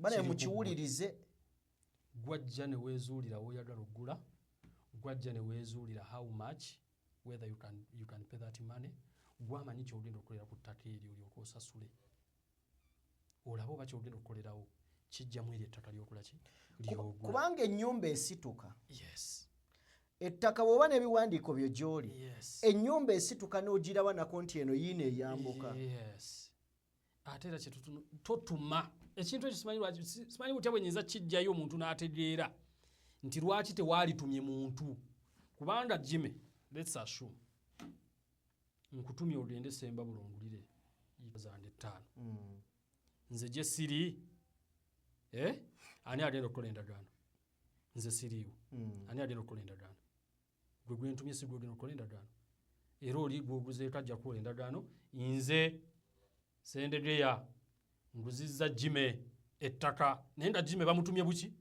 Bana mukiwulirize.
Gwajja ne weezuulira w'oyagala oggula, gwajja ne weezuulira how much, whether you can pay that money, gw'amanyi ky'ogenda okukolera ku ttaka eryo olyoke osasule. Olaba oba ky'ogenda okukolerawo kijjamu eri ettaka ly'okola ki ly'ogula.
Kubanga ennyumba esituka.
Yes.
Ettaka bw'oba n'ebiwandiiko byo gy'oli.
Yes.
Ennyumba esituka n'ogiraba nako nti eno yiino eyambuka.
Yes. Ate era totuma. Ekintu ekyo simanyi butya bwe nyinza kijjayo omuntu n'ategeera nti lwaki tewaalitumye muntu. Kubanga Jimmy, let's assume nkutumye ogende Semba bulongulire zange 5. Nze gye siri. Ani agenda okukola endagaano? Nze siriiwo. Ani agenda okukola endagaano? Gwe gwentumye si gwe ogenda okukola endagaano. Era oli gw'oguzeeko ajja kukola endagaano. Nze Sendegeya nguzizza Jime ettaka naye nga Jime bamutumye buki?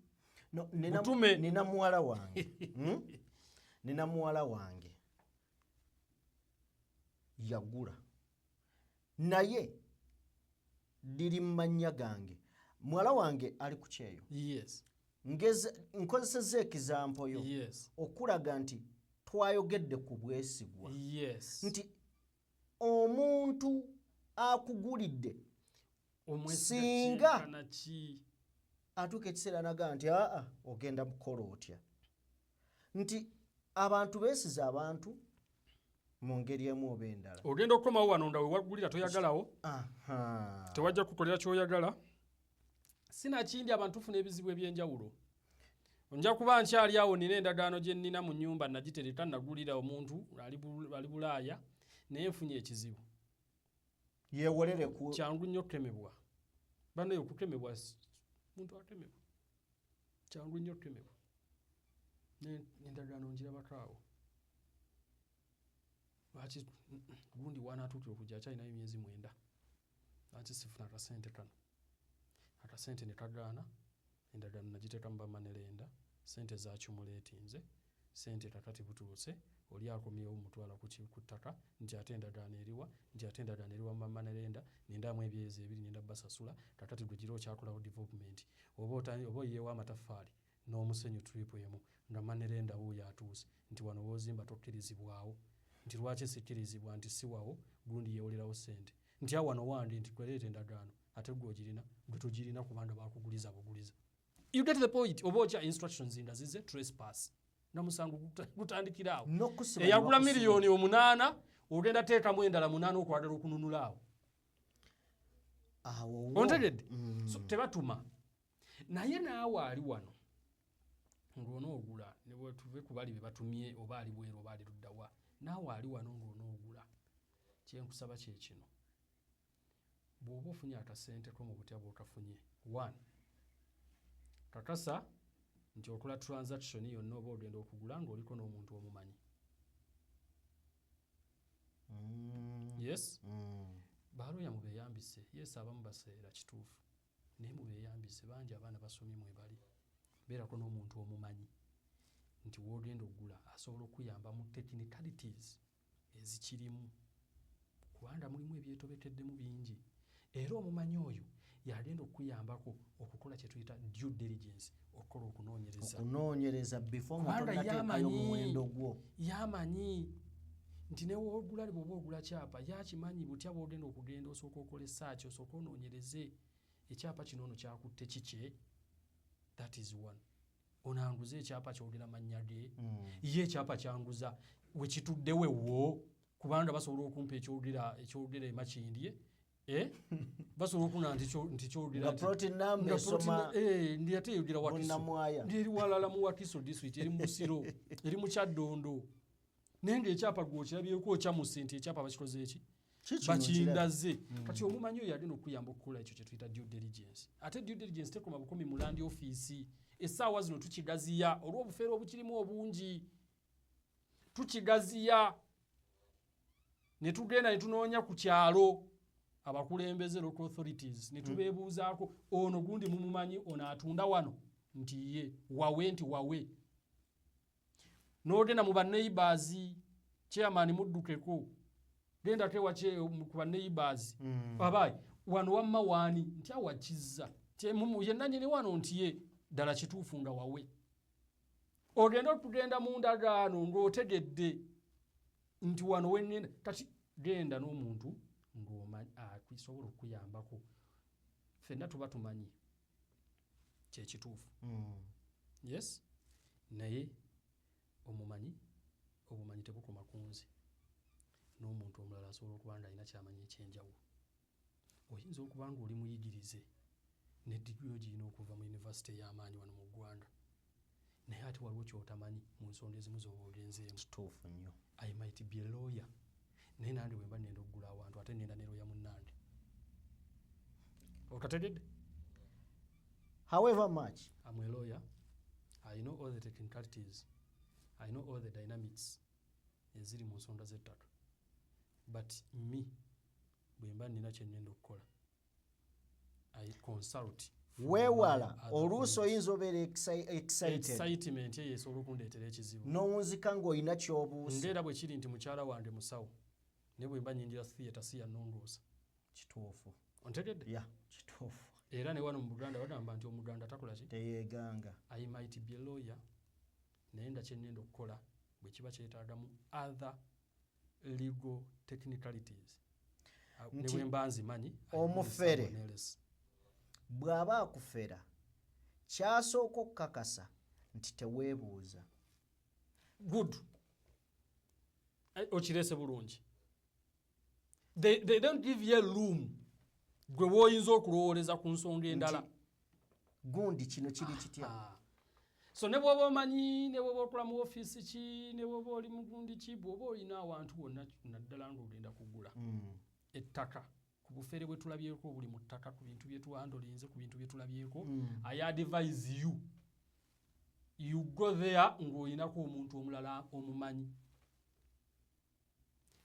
Nina muwala wange. Nina muwala wange yagula naye liri mu mannya gange. Muwala wange ali ku kyeyo.
Yes.
Nkozesezza ekizampo yo.
Yes.
Okulaga nti twayogedde ku bwesigwa.
Yes.
Nti omuntu akugulidde singa atuuka ekiseera naga nti ogenda mukola otya. Nti abantu beesize abantu mu ngeri emu oba endala.
Ogenda okukomawo wano nga we waggulira toyagalawo. Tewajja kukolera ky'oyagala. Sinakindi abantu funa ebizibu eby'enjawulo. Nja kuba nkyali awo nina endagaano gye nnina mu nnyumba nagitereka nagulira omuntu ali Bulaaya naye nfunye ekizibu.
Yeewolere ku
kyangu nnyo okukemebwa. Bannaye okukemebwa muntu akemebwa. Kyangu nnyo okukemebwa. N'endagaano ngirabako awo. Lwaki gundi wanaatuukira okujja akyalinayo emyezi 9. Lwaki sifuna akasente kano? Akasente ne kagaana, endagaano nagiteeka mu bamanerenda, sente zaakumuleetinze, sente kakati butuuse, oli akomyewo mutwala ku ttaka, nti ate endagaano eriwa, nti ate endagaano eriwa mu bamanerenda, nindamu ebyezi 2 ninda basasula, kakati gwe gira okyakolawo development. Oba oyiyeewo amataffaali n'omusenyu tripu emu, nga manerenda wuuyo atuuse, nti wano woozimba tokkirizibwawo. Nti lwaki sikkirizibwa nti siwawo gundi yeewolerawo ssente. Nti awano wandi nti kweleeta endagaano ate gwe ogirina gwe togirina kubanga baakuguliza buguliza. You get the point. Obocha instructions ndazize trespass. Namusango gutandikirawo. Eyagula miliyoni 8 ogenda teeka mu endala 8 okwadala okununulaawo. Ontegedde? So tebatuma. Naye naawe ali wano. Ng'onoogula ne bwe tuve ku bali be batumye oba ali bweru oba ali luddawa. Naawe ali wano ng'onoogula. Kyenkusaba kye kino. Bw'oba ofunye akasente ko mu butya bw'okafunye. 1. Kakasa nti okola transaction yonna oba ogenda okugula ng'oliko n'omuntu omumanyi. Yes? Baalooya mubeeyambise. Yes, abamu baseera kituufu. Naye mubeeyambise bangi abaana basomye mwebali. Beerako n'omuntu omumanyi nti w'ogenda okugula asobola okuyamba mu technicalities ezikirimu. Kubanga mulimu ebyetobekeddemu bingi. Era omumanyi oyo yagenda okuyambako okukola kye tuyita due diligence, okukola okunoonyereza
before mutondateekayo muwendo gwo.
Yamanyi nti ne w'ogula bw'oba ogula kyapa yakimanyi butya bw'ogenda okugenda osooka okole search osooka onoonyereze ekyapa kino ono kyakutte kike. That is 1. Onanguza ekyapa kyogera mannya ge. Ye ekyapa kyanguza we kitudde wewo kubanga basobola okumpa ekyogera emakindye. Basobola okuna nti kyogera
protein number esoma
ndi ate yogera Wakiso. Ndi walala mu Wakiso district eri mu Siro eri mu Kyaddondo. Nenge ekyapa gwo kirabyeko kya musente ekyapa bakikoze eki. Bakindaze. Kati omumanyi oyo yagenda okuyamba okukola ekyo kye tuyita due diligence. Ate due diligence tekoma bukomi mu land office. Essaawa zino tukigaziya olw'obufeero obukirimu obungi. Tukigaziya ne tugenda ne tunoonya ku kyalo abakulembeze local authorities ne tubeebuuzaako ono gundi mumumanyi ono atunda wano nti ye wawe nti wawe. N'ogenda mu banneighbours chairman muddukeko genda tewa ku banneighbours babayi wano wamma waani nti awakizza yenna nyini wano nti ye ddala kituufu nga wawe. Ogenda okugenda mu ndagaano ng'otegedde nti wano wengenda kati genda n'omuntu ng'omanyi akusobola okuyambako. Ffenna tuba tumanyi kye kituufu. Yes? Naye obumanyi tebukoma ku nze. N'omuntu omulala asobola okuba nga alina kyamanyi ekyenjawulo. Oyinza okuba ng'oli muyigirize ne digrii ogirina okuva mu yunivasite ey'amaanyi wano mu ggwanga. Naye ate waliwo ky'otamanyi mu nsonga ezimu z'oba ogenzeemu.
Kituufu nnyo.
I might be a lawyer. Naye nange bwe mba nnenda okugula awantu ate nnenda ne lawyer munnange. Okategedde?
However much.
I'm a lawyer. I know all the technicalities. I know all the dynamics eziri mu nsonga z'ettaka. But me, bwe mba nnina kye nnenda okukola, I consult.
Weewala oluusi oyinza obeera excitement
eyo esobola okundeetera ekizibu.
N'owunzika ng'olina ky'obuusa.
Ngeera bwe kiri nti mukyala wange musawo ne bwe mba nnyingira theatre si yannongoosa.
Kituufu.
Ontegedde?
Ya, kituufu.
Era ne wano mu Buganda bagamba nti Omuganda takola ki?
Teyeeganga.
I might be a lawyer. Naye nga kye nnenda okukola bwe kiba kyetaagamu other legal technicalities. Ne bwe mba nzimanyi.
Omufere bw'aba akufera kyasooka okukakasa nti teweebuuza.
Good. Okirese bulungi. They don't give you room gwe w'oyinza okulowooleza ku nsonga endala.
Gundi kino kiri kitya?
So ne bw'oba omanyi ne bw'oba okola mu ofiisi ki ne bw'oba oli mu gundi ki bw'oba olina awantu wonna naddala ng'ogenda kugula ettaka ku bufere bwe tulabyeko buli mu ttaka ku bintu bye tuwandolinze ku bintu bye tulabyeko I advise you go there ng'olinako omuntu omulala omumanyi.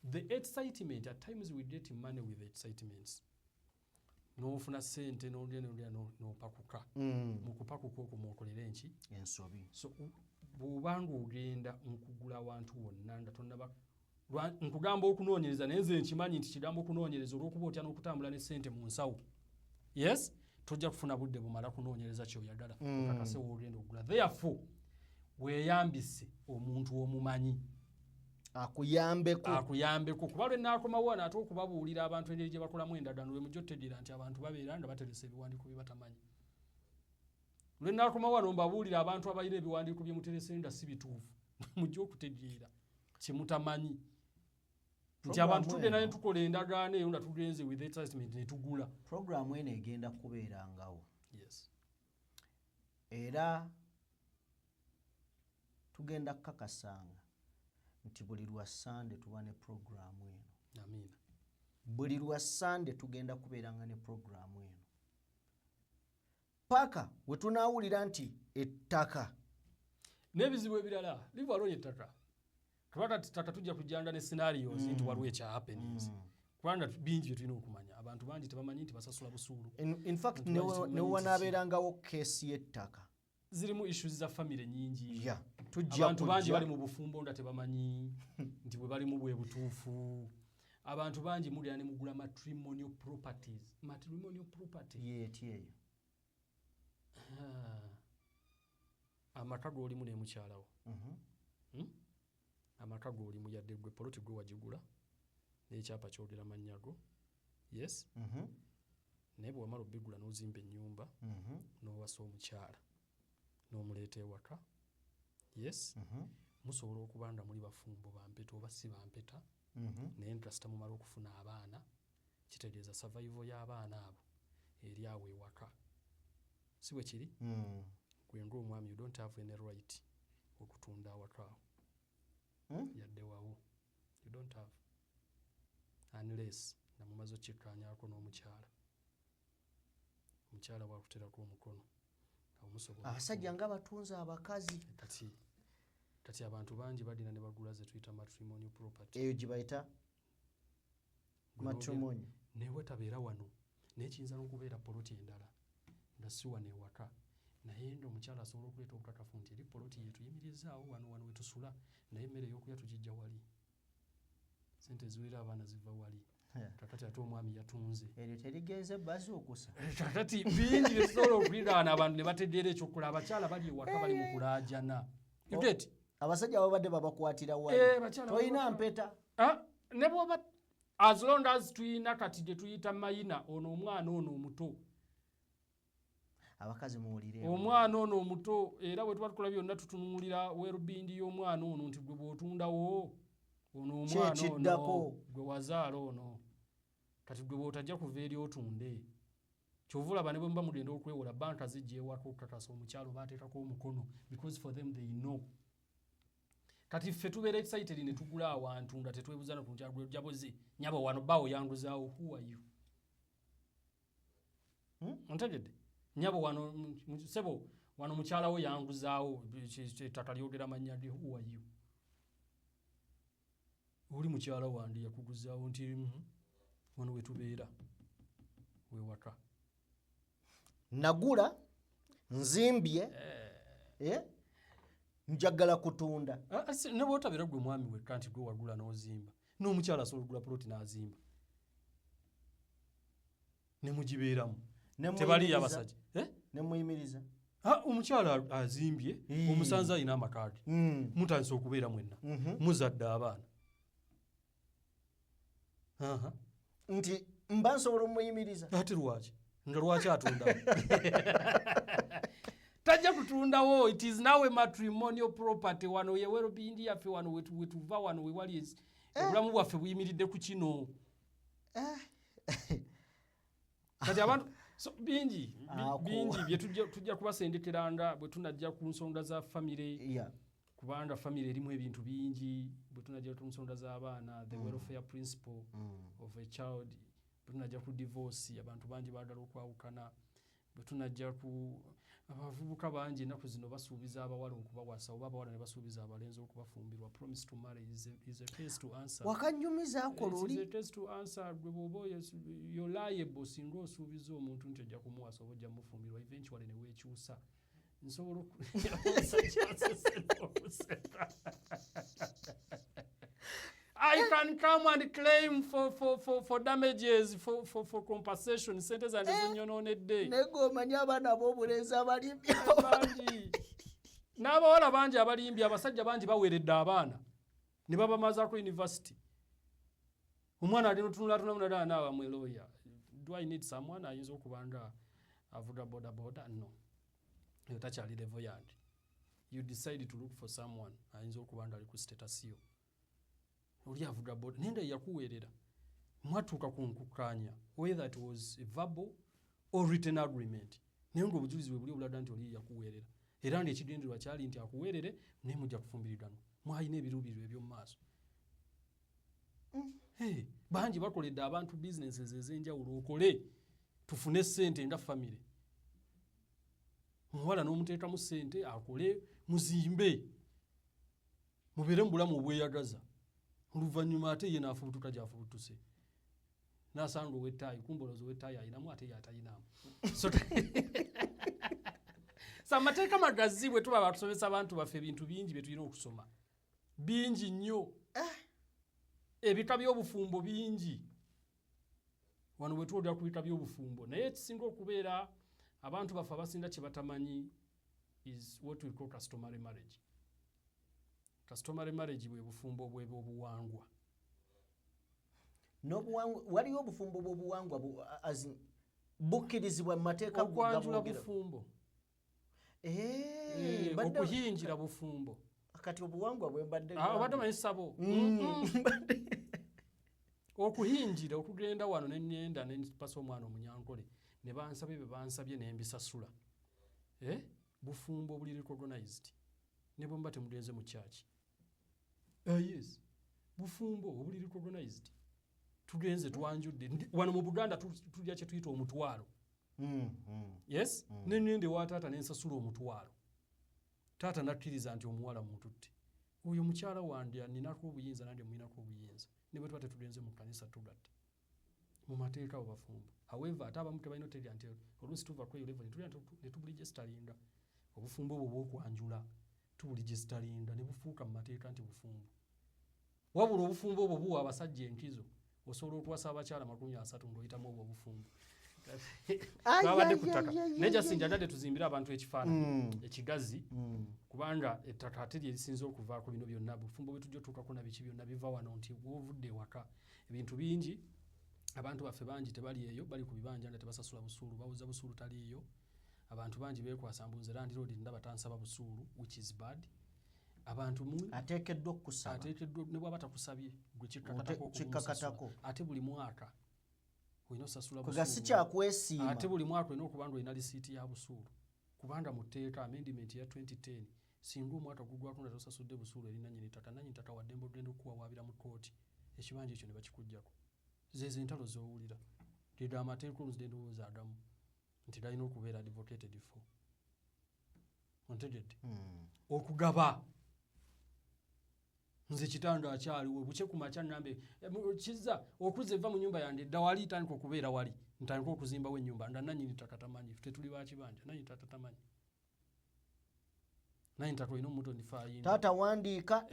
The excitement, at times we get money with the excitements. N'ofuna ssente n'ogenda n'opakuka. Mu kupakuka okwo mw'okolera enki?
Ensobi.
So bw'oba ng'ogenda mu kugula awantu wonna nga tonnaba nkugamba okunoonyereza naye nze nkimanyi nti kigambo okunoonyereza olw'okuba otya n'okutambula ne ssente mu nsawo. Yes? Tojja kufuna budde bumala kunoonyereza ky'oyagala. Okakase w'ogenda okugula. Therefore, weeyambise omuntu omumanyi. Akuyambeko kuba lwe naakomawo wano ate okubabuulira abantu engeri gye bakolamu endagaano lwe mujja otegeera nti abantu babeera nga bateresa ebiwandiiko bye batamanyi. lwenna kuma wano mbabuulira abantu abalina ebiwandiiko bye muteresenda si bituufu mujja okutegeera kyemutamanyi nti abantu tudde naye tukola endagaano eyo nga tugenze with excitement ne tugula
programu eno egenda kubeerangawo.
Yes.
Era tugenda kukakasanga nti buli lwa Sunday tuba ne programu eno.
Amiina.
Buli lwa Sunday tugenda kubeeranga ne programu eno. Paka we tunaawulira nti ettaka
n'ebizibu ebirala livalonye ettaka kubanga ettaka tujja kujjanga ne scenarios nti waliwo ekya happenings kubanga bingi bye tulina okumanya abantu bangi tebamanyi nti basasula busuulu.
In fact ne wanaabeerangawo keesi y'ettaka
zirimu issues za family nyingi.
Yeah.
Abantu bangi bali mu bufumbo nda tebamanyi nti bwe bali mu bwe butuufu. Abantu bangi mulira ne mugula matrimonial properties. Matrimonial property.
Yeetyeyo.
Amaka g'olimu ne mukyalawo. Amaka g'olimu yadde gwe poloti gwe wagigula n'ekyapa kyogera mannyago. Yes. Naye bwe wamala obbigula n'ozimba ennyumba n'owasa omukyala n'omuleeta ewaka. Yes. Musobola okuba nga muli bafumbo bampeta oba si bampeta naye ntrasta mumala okufuna abaana kitegeeza survival y'abaana abo eri awo ewaka. Si bwe kiri? Gwe ng'omwami you don't have any right okutunda awaka awo. Yadde wawo. You don't have. Unless nga mumaze okkikkaanyaako n'omukyala. Omukyala bw'akuterako omukono.
Abasajja nga batunza abakazi.
Kati abantu bangi badina ne bagula ze tuyita matrimonial property.
Eyo gye bayita matrimonial.
Newe tabeera wano. Naye kiyinza n'okubeera poloti endala. Nga si wano ewaka. Naye ndo omukyala asobola okuleeta obukakafu nti eri poloti yetuyimirizaawo wano we tusula naye emmere ey'okulya tugijja wali. Sente ziwera abaana ziva wali. Kakati ate omwami yatunze.
Eryo terigenze bbazi okusa.
Kakati bingi bye tusobola okuliraana abantu ne bategeera ekyokukola. Abakyala bali ewaka bali mu kulaajana. You get?
Abasajja babadde babakwatira wali. Toyina mpeta.
Ne bw'oba as long as tuyina kati gye tuyita mayina ono omwana ono omuto.
Abakazi muwulire.
Omwana ono omuto era bwe tuba tukola byonna tutunuulira werubindi y'omwana ono nti gwe bw'otundawo ono omwana ono gwe wazaala ono kati gwe bw'otajja kuva eri otunde. Kyova olaba ne bwe muba mugenda okwewola banka zijja ewaka okukakasa omukyalo baateekako omukono because for them they know. Kati ffe tubeera excited ne tugula awantu nga tetwebuuza na ku mukyalo gwe jabozi nyabo wano bawo yanguzaawo who are you? Ontegedde? Nyabo wano sebo wano mukyala wo yanguzaawo ettaka lyogera mannya ge who are you? Oli mukyala wange yakuguzaawo nti wano we tubeera we waka.
Nagula nzimbye njagala kutunda.
Ne bw'otabeera gwe mwami wekka nti gwe wagula n'ozimba n'omukyala asobola okugula poloti n'azimba ne mugibeeramu tebaliyo abasajja
ne muyimiriza.
Omukyala azimbye omusanze alina amakaadi mutandise okubeera mwenna muzadde abaana
nti mba nsobola omuyimiriza.
Ate lwaki nga lwaki atundawo tajja kutundawo. It is now a matrimonial property. Wano ye werubindi yaffe wano wetuva wano wewali obulamu bwaffe buyimiridde ku kino. Kati abantu bingi bye tujja kubasendekeranga bwe tunajja ku nsonga za famire. Kubanga famire erimu ebintu bingi bwe tunajja ku nsonga z'abaana the welfare principle of a child bwe tunajja ku divorce abantu bangi baagala okwawukana bwe tunajja ku abavubuka bangi ennaku zino basuubiza abawala okubawasa oba abawala ne basuubiza abalenzi okubafumbirwa. Promise to marry is a test to answer.
Wakanyumizaako luli.
Is a test to answer. Gwe bw'oba you're liable singa osuubiza omuntu nti ojja kumuwasa oba ojja mufumbirwa eventually ne weekyusa. Nsobola I can come and claim for damages for compensation. Sente zange zinnyonoonedde.
Nego omanyi abaana b'obulenzi abalimbye
bangi. N'abawala bangi abalimbye abasajja bangi baweeredde abaana ne babamazaako university. Omwana ali notunula naawe mweloya. Do I need someone ayinza okuba nga avuga boda? No. eyo takyali level yandi. You decide to look for someone ayinza okuba nga ali ku status yo. Oli avuga boda nenda yakuweerera. Mwatuuka ku nkukkaanya whether it was a verbal or written agreement. Naye ng'obujulizi bwe buli obulaga nti oli yakuweerera. Era ng'ekigendererwa kyali nti akuweerere naye mujja kufumbirirana. Mwalina ebiruubirirwa eby'omu maaso. Bangi bakoledde abantu businesses ez'enjawulo okole tufune ssente nga famire. Muwala n'omuteekamu ssente akole muzimbe. Mubeere mu bulamu obweyagaza. Oluvannyuma ate ye n'afubutuka gy'afubutuse. N'asanga ow'ettaayi kumbolozi ow'ettaayi ayinamu ate ye atayinamu. So amateeka magazi bwe tuba batusomesa abantu baffe ebintu bingi bye tulina okusoma. Bingi nnyo. Ebika by'obufumbo bingi. Wano bwe tuwulira ku bika by'obufumbo. Naye ekisinga okubeera abantu baffe abasinga kye batamanyi is what we call customary marriage. Customary marriage bwe bufumbo bw'obuwangwa.
N'obuwangwa waliyo obufumbo bw'obuwangwa bukkirizibwa mu mateeka
okwanjula bufumbo. Okuhinjira bufumbo.
Kati obuwangwa bwe mbadde
abadde manyi sabo. Okuhinjira okugenda wano n'ennyenda n'empasa omwana omunyankole ne bansabye be bansabye ne mbisasula. Bufumbo buli recognized. Ne bwe mba temugenze mu church. Yes. Bufumbo obuli recognized. Tugenze twanjudde. Wano mu Buganda tulya kye tuyita omutwalo. Yes? N'ennyende wa taata n'ensasula omutwalo. Taata nakkiriza nti omuwala mututte. Oyo mukyala wange ninako obuyinza nange mulinako obuyinza. Ne bwe tuba tetugenze mu kkanisa tugatte. Mu mateeka obafumbo. However, ate abamu tebalina oterya nti oluusi tuva ku eyo level ne tubuligestalinga. Obufumbo obwo bw'okwanjula tubuligestalinga ne bufuuka mu mateeka nti bufumbo. Wabula obufumbo obwo buwa abasajja enkizo. Osobola okuwasa abakyala 30 ng'oyitamu obwo obufumbo. Babadde ku ttaka. Naye Jasinja ndadde tuzimbira abantu ekifaananyi ekigazi kubanga ettaka ate lye lisinze okuvaako bino byonna bufumbo bwe tujja otuukako na biki byonna biva wano nti w'ovudde ewaka. Ebintu bingi abantu baffe bangi tebali eyo bali ku bibanja nga tebasasula busuulu bawuza busuulu taliiyo. Abantu bangi beekwasa mbuze Land Road ndaba tansaba busuulu which is bad. Abantu
ateekeddwa okusaba.
Ateekeddwa ne bw'aba takusabye gwe kikkakatako. Ate buli mwaka olina osasula busuulu.
Kugasi kyakwesiima.
Ate buli mwaka olina okuba nga olina lisiiti ya busuulu. Kubanga mu tteeka amendment ya 2010 singa omwaka gugwako nga tosasudde busuulu eri nannyini ttaka wadde ogenda okuwawaabira mu kkooti ekibanja ekyo ne bakikuggyako. Zezo entalo z'owulira. Deda amateeka oluzidde ndowooza agamu nti galina okubeera advocated for. Ontegedde? Okugaba. Nze kitanda akyaliwo buke ku makya nambe kizza okuze eva mu nyumba yange dda wali tandika okubeera wali ntandika okuzimbawo ennyumba nda nannyini ttaka tamanyi ffe tuli ba kibanja nannyini ttaka tamanyi. Nannyini ttaka olina omuntu ondifaayo.
Taata wandiika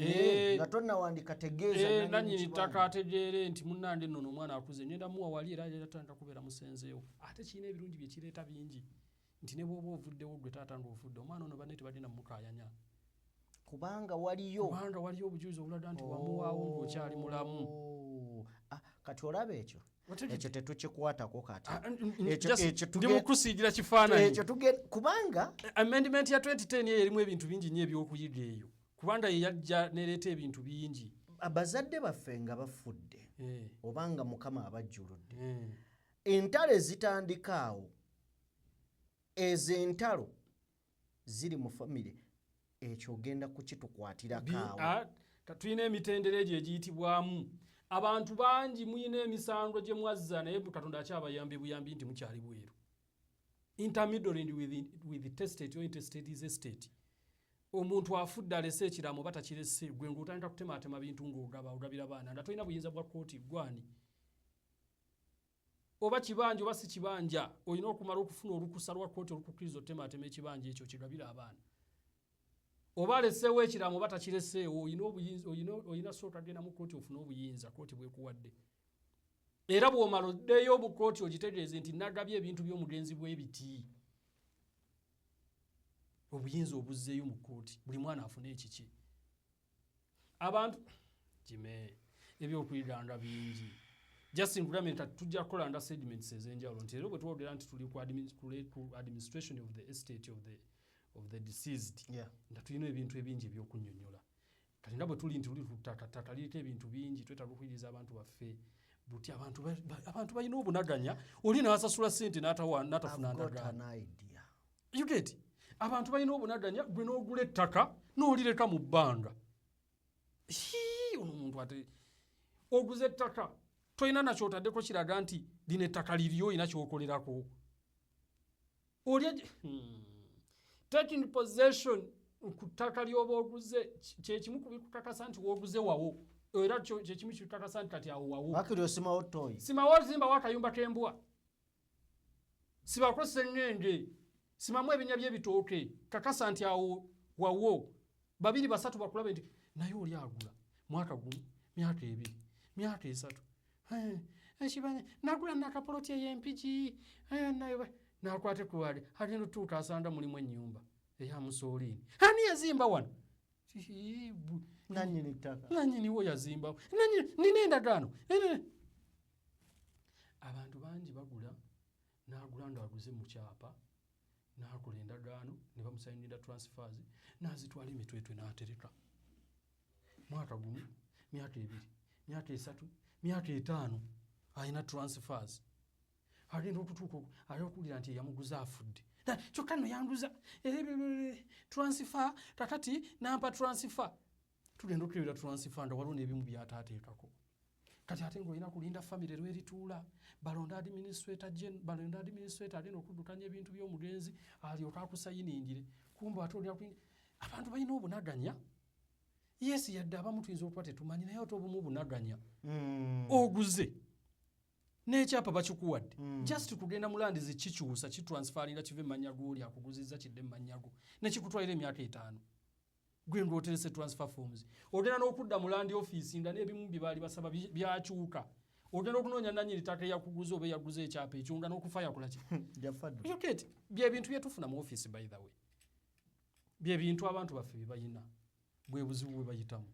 nga tonnawandiika tegeeza
nannyini ttaka ategeere nti munnange nno omwana akuze ngenda muwa wali era yatandika kubeera musenzeewo. Ate kirina ebirungi bye kireeta bingi nti ne bw'oba ovuddewo gwe taata ng'ofudde omwana ono banne tebagenda mumukaayanya.
Kubanga waliyo
obujulizi obulaga nti wamuwaawo ng'okyali mulamu.
Kati olaba ekyo tetukikwatako kati.
Ndi mukusiigira kifaananyi.
Kubanga
amendment ya 2010 erimu ebintu bingi nnyo ebyokuyiga eyo. Kubanga ye yajja nereeta ebintu bingi.
Abazadde baffe nga bafudde obanga Mukama abajjuludde. Entalo ezitandika awo ezo entalo ziri mu famire. Ekyo ogenda kukitukwatirako awo.
Tulina emitendera egyo egiyitibwamu. Abantu bangi muyina emisango gye mwazza naye Katonda akyabayambi buyambi nti mukyali bweru. Intermediary with the testate or interstate is a state. Omuntu afudde alese ekiraamo batakirese gwe ng'otandika kutemaatema bintu ng'ogabira baana nga tolina buyinza bwa kkooti gwani. Oba kibanja oba si kibanja olina okumala okufuna olukusa lwa kkooti olukukkiriza otemaatema ekibanja ekyo kigabira abaana. Oba aleseewo ekiraamo oba takireseewo olina sooka genda mu kkooti ofune obuyinza kkooti bwekuwadde. Era bw'omala oddeyo mu kkooti ogitegeeze nti nagabye ebintu by'omugenzi bw'ebiti. Obuyinza obuzzeeyo mu kkooti buli mwana afune ekiki. Abantu kime ebyokuyiganga bingi. Justin Kulamenta tujja kukola understatements ez'enjawulo nti era bwe twogera nti tuli ku administration of the estate of the deceased
Yeah.
nga tulina ebintu ebingi ebyokunnyonnyola kati nga bwe tuli nti luli ttaka liriko ebintu bingi twetaaga okuyiriza abantu baffe buti abantu balina obunaganya oli n'asasula ssente n'atafuna ndagaano you get abantu balina obunaganya gwe n'ogula ettaka n'olireka mu bbanga ono omuntu ate oguze ettaka tolina nakyo otaddeko kiraga nti lino ettaka liryo olina kyokolerako olya taking possession ku ttaka lyoba oguze kyekimu kubikukakasa nti wooguze wawo era kyekimu kikutakasa nti kati awo wawo
akiri osimawo toyi
simawo zimbawo akayumba k'embwa sibako sseŋŋenge simamu ebinya by'ebitooke kakasa nti awo wawo 2 3 bakulabe nti naye oli agula mwaka gumu myaka 2 myaka 3 ekibanye nagula nakapoloti ey'empiki nakwate kuwali agenda otuuka asanga mulimu ennyumba eya Mussolini ani yazimba wano
nanyini ttaka
nanyiniwo yazimbawo nina endagaano abantu bangi bagula n'agula ng'aguze mu kyapa n'akola endagaano ne bamusayinira transfers n'azitwala emitwetwe n'atereka mwaka gumu myaka 2 myaka 3 myaka 5 alina transfers agenda okutuuka ay'okuwulira nti yamuguza afudde kyokka nno yanguza transfer kakati nampa transfer tugenda okukebera transfer nga waliwo n'ebimu by'ataateekako kati ate ng'olina kulinda famire lwerituula balonda administrator agenda okuddukanya ebintu by'omugenzi alyoka akusayiningire kumbe ate olina abantu balina obunaganya yes yadde abamu tuyinza okuba tetumanyi naye ate obumu bunaganya oguze n'ekyapa bakikuwadde just kugenda mu landi zikikyusa kitransfaringa kive emmannya g'oli akuguzizza kidde emmannya go nekikutwalira emyaka 5 gwe ng'oterese transfer forms ogenda n'okudda mu landi office nga n'ebimu bye baali basaba byakyuka ogenda okunoonya nannyini ttaka eyakuguza oba eyaguza ekyapa ekyo nga n'okufa yakola ki yoketi byebintu byetufuna mu office by the way byebintu abantu baffe bye bayina bwe buzibu bwe bayitamu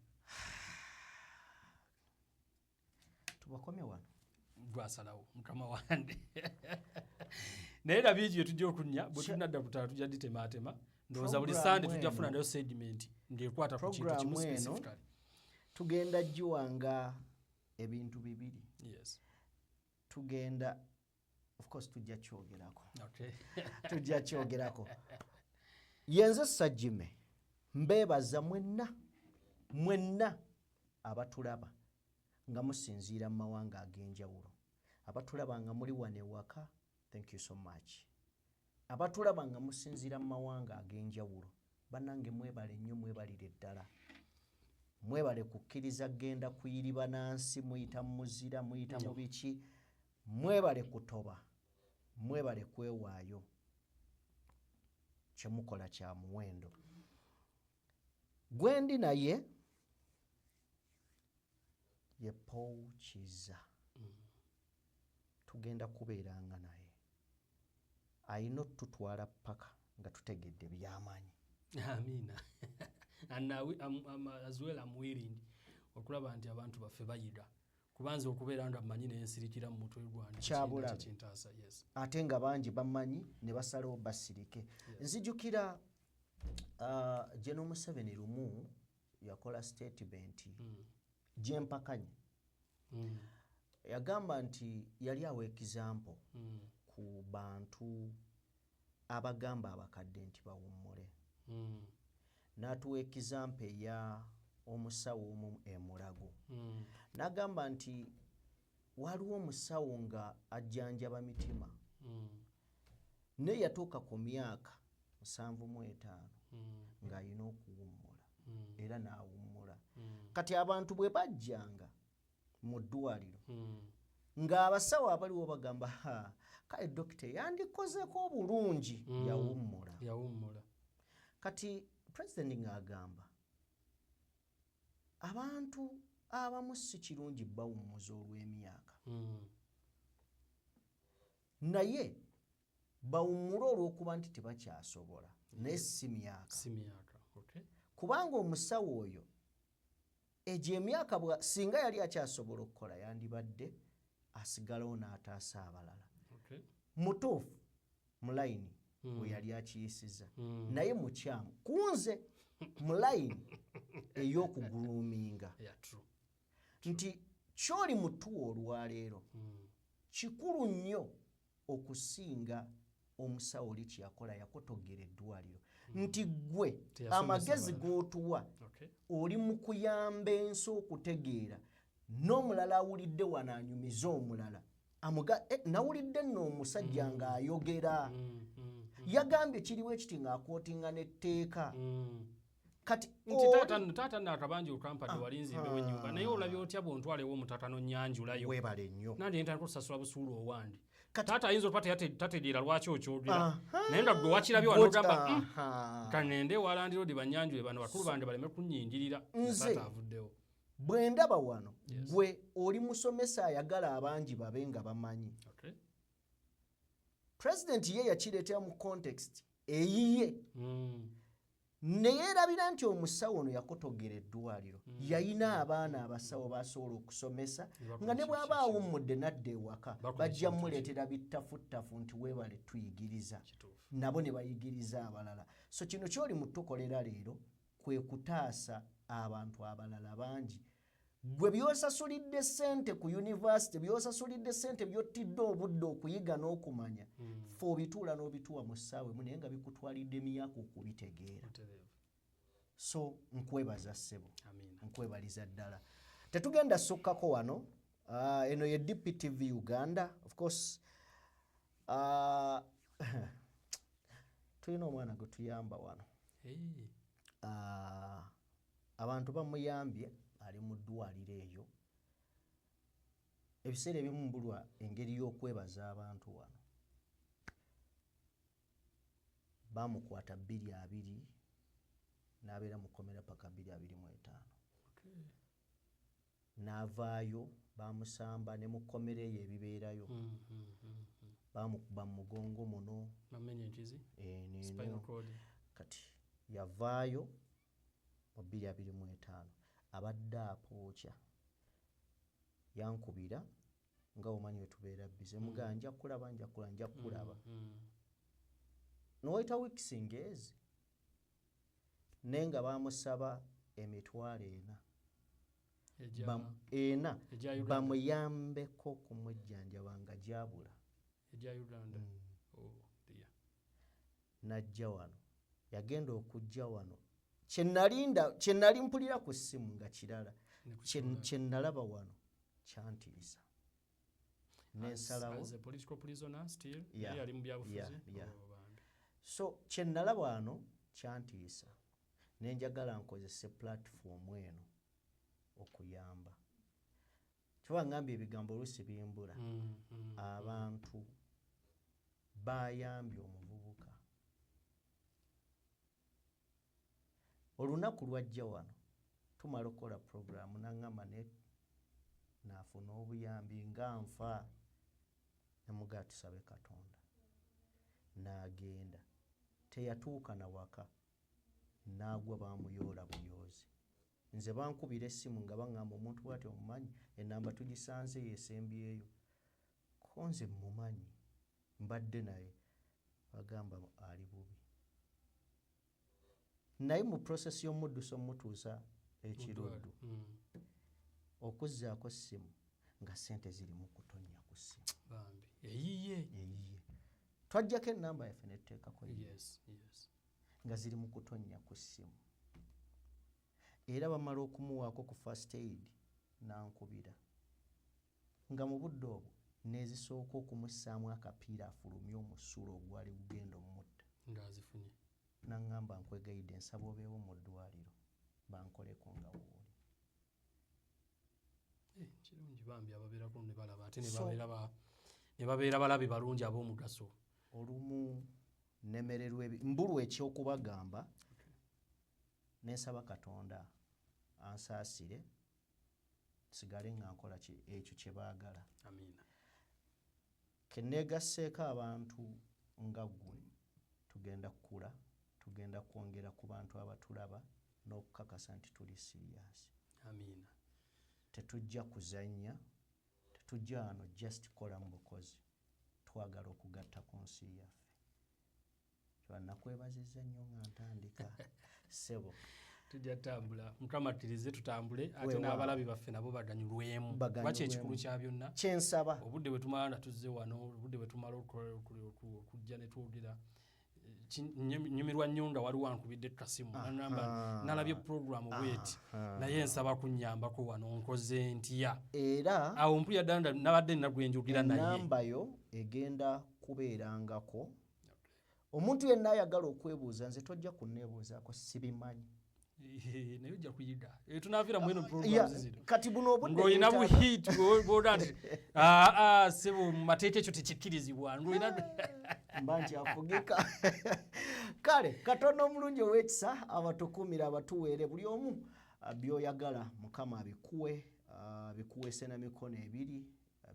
tubakomye wano
gwasalawo mukama wange naye nabingi byetujja okunnya bwe tunadda kutala tujja ditemaatema ndowooza buli sande tujja kufuna nayo segment ng'ekwata ku kintu kimu specifically
tugenda giwanga ebintu bibiri
yes
tugenda of course tujja kyogerako
okay
tujja kyogerako yenze Sajjime mbeebaza mwenna abatulaba nga musinziira mu mawanga ag'enjawulo abatulaba nga muli wano ewaka thank you so much abatulaba nga musinziira mu mawanga ag'enjawulo bannange mwebale nnyo mwebalire ddala mwebale kukkiriza genda kuyiriba nansi muyita muzira muyita mu biki mwebale kutoba mwebale kwewaayo kyemukola kya muwendo gwendi naye ye Paul Kiza tugenda kubeeranga naye ayina otutwala paka nga tutegedde byamaanyi
amina and as well I'm willing okulaba nti abantu baffe bayiga kubanza okubeera nga mmanyi n'ensirikira mu mutwe gwange
kyabulabe
yes
ate nga bangi bamanyi ne basalawo basirike nzijukira General Museveni lumu yakola statement gyempakanye yagamba nti yali awa example ku bantu abagamba abakadde nti bawummule n'atuwa example ya omusawo omu Mulago n'agamba nti waliwo omusawo nga ajjanjaba mitima naye yatuuka ku myaka 75 ng'alina okuwummula era n'awummula kati abantu bwe bajjanga mu ddwaliro ng'abasawo abaliwo bagamba kale dokita yandikozeko obulungi yawummula kati pulezidenti ng'agamba abantu abamu si kirungi bawummuza olw'emyaka naye bawummula olw'okuba nti tebakyasobola naye si myaka kubanga omusawo oyo egyo emyaka singa yali akyasobola okukola yandibadde asigalawo n'ataasa abalala mutuufu mu layini bwe yali akiyisiza naye mukyamu kunze mu line ey'okuguluminga nti kyoli mutuwa olwaleero kikulu nnyo okusinga omusawo oli kyeyakola yakotogera eddwaliro nti gwe amagezi g'otuwa oli mu kuyamba ensi okutegeera n'omulala awulidde wano anyumiza omulala nawulidde nno omusajja ng'ayogera yagambye kiriwo ekiti ng'akootinga n'etteeka kati
taata nakabanja okampadde walinzimbe w'ennyumba naye olabye otya bw'ontwalewo omutata n'onnyanjulayo
weebale nnyo
nandi ntandika okusasula busuulu owandi taata ayinza okuba tategeera lwaki okyogera naye nga gwe wakirabye wano ogamba kanende walandirodi bannyanjule bano bakulu bande baleme kunnyingirira taata avuddewo
bwe ndaba wano gwe oli musomesa ayagala abangi babe nga bamanyi pulezidenti ye yakireetera mu context eyiye neyeerabira nti omusawo ono yakotogera eddwaliro yayina abaana abasawo basobola okusomesa nga ne bw'aba awummudde nadda ewaka bajja muleetera bittafuttafu nti weebale tuyigiriza nabo ne bayigiriza abalala so kino kyoli mutukolera leero kwe kutaasa abantu abalala bangi gwe byosasulidde ssente ku yunivasite byosasulidde ssente byottidde obudde okuyiga n'okumanya fe obituula n'obituwa mu ssaawa emu naye nga bikutwalidde emyaka okubitegeera so nkwebaza ssebo nkwebaliza ddala tetugenda sukkako wano eno ye DPTV Uganda of course tulina omwana gwe tuyamba wano abantu bamuyambye ali mu ddwaliro eyo ebiseera ebimu mbulwa engeri y'okwebaza abantu wano bamukwata 2-2 n'abeera mukomera paka 2-25 n'avaayo bamusamba ne mukomera eyo ebibeerayo bamukuba mu mugongo muno kati yavaayo mu 2-25 abadde apookya yankubira nga omanyi wetubeera bize mugaa nja kulaba nja kulaba n'oyita weeks ngezi naye nga bamusaba emitwalo 4 bamuyambeko kumujjanjaba nga gyabula najja wano yagenda okujja wano kyenali mpulira ku ssimu nga kirala kyennalaba wano kyantiisa nensalawo so kyennalaba wano kyantiisa nenjagala nkozese platform eno okuyamba kibangambye ebigambo oluusi bimbula abantu bayambye omuvubuka olunaku lwajja wano tumala okukola programu naŋŋamba naafuna obuyambi nga nfa nemugaa tusabe Katonda n'agenda teyatuuka na waka n'agwa bamuyoola buyoozi nze bankubira essimu nga baŋŋamba omuntu bw'ati omumanyi enamba tugisanze yesembyeyo ko nze mumanyi mbadde naye bagamba ali bubi naye mu process y'omudduso mutuusa ekiruddu okuzzaako ssimu nga ssente ziri mu kutonnya ku ssimu eyiye twajjako enamba yaffe netteekako nga ziri mu kutonnya ku ssimu era bamala okumuwaako ku first aid nankubira nga mu budde obwo nezisooka okumussaamu akapiira afulumye omusulo ogwali gugenda omutta
ng'azifunye
naŋŋamba nkwegayidde nsaba obeewo mu ddwaliro bankoleko nga wooli
kirungi bambi ababeerako ne balaba ate ne babeera balabi balungi ab'omugaso
olumu nemererwa mbulwa ekyokubagamba nensaba Katonda ansaasire sigale nga nkola ekyo kye baagala
amiina
kenneegasseeko abantu nga ggwe tugenda kukula tugenda kwongera ku bantu abatulaba n'okukakasa nti tuli siriyasi
amiina
tetujja kuzannya tetujja wano just kola mu bukozi twagala okugatta ku nsi yaffe Nakwebazizza nnyo nga ntandika ssebo.
Tujja tambula mukamatirize tutambule ate n'abalabi baffe nabo baganyulwemu baki ekikulu kya byonna
kyensaba
obudde bwe tumala na tuzze wano obudde bwe tumala okujja ne twogera nyumirwa nnyo nga waliwo ankubidde kasimu namba nalabye program bweti naye nsaba kunnyambako wano nkoze ntya
era
awo mpulira ddala nabadde nagwenjugira naye
namba yo egenda kubeerangako omuntu yenna ayagala okwebuuza nze tojja kunneebuuzaako sibimanyi
naye ojja kuyiga tunaavira mweno programs zino
kati buno obudde
ng'olina buhit bw'oda nti sebo mu mateeka ekyo tekikkirizibwa ng'olina
mba nkyafugika kale katonda omulungi ow'ekisa abatukuumira abatuweere buli omu by'oyagala mukama bikuweese na mikono ebiri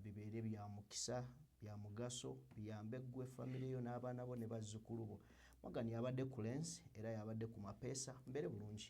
bibeere bya mukisa bya mugaso biyambe ggwe famire yo n'abaana bo ne bazzukulu bo Morgan yabadde ku Lens era yabadde ku Mapeesa mbere bulungi.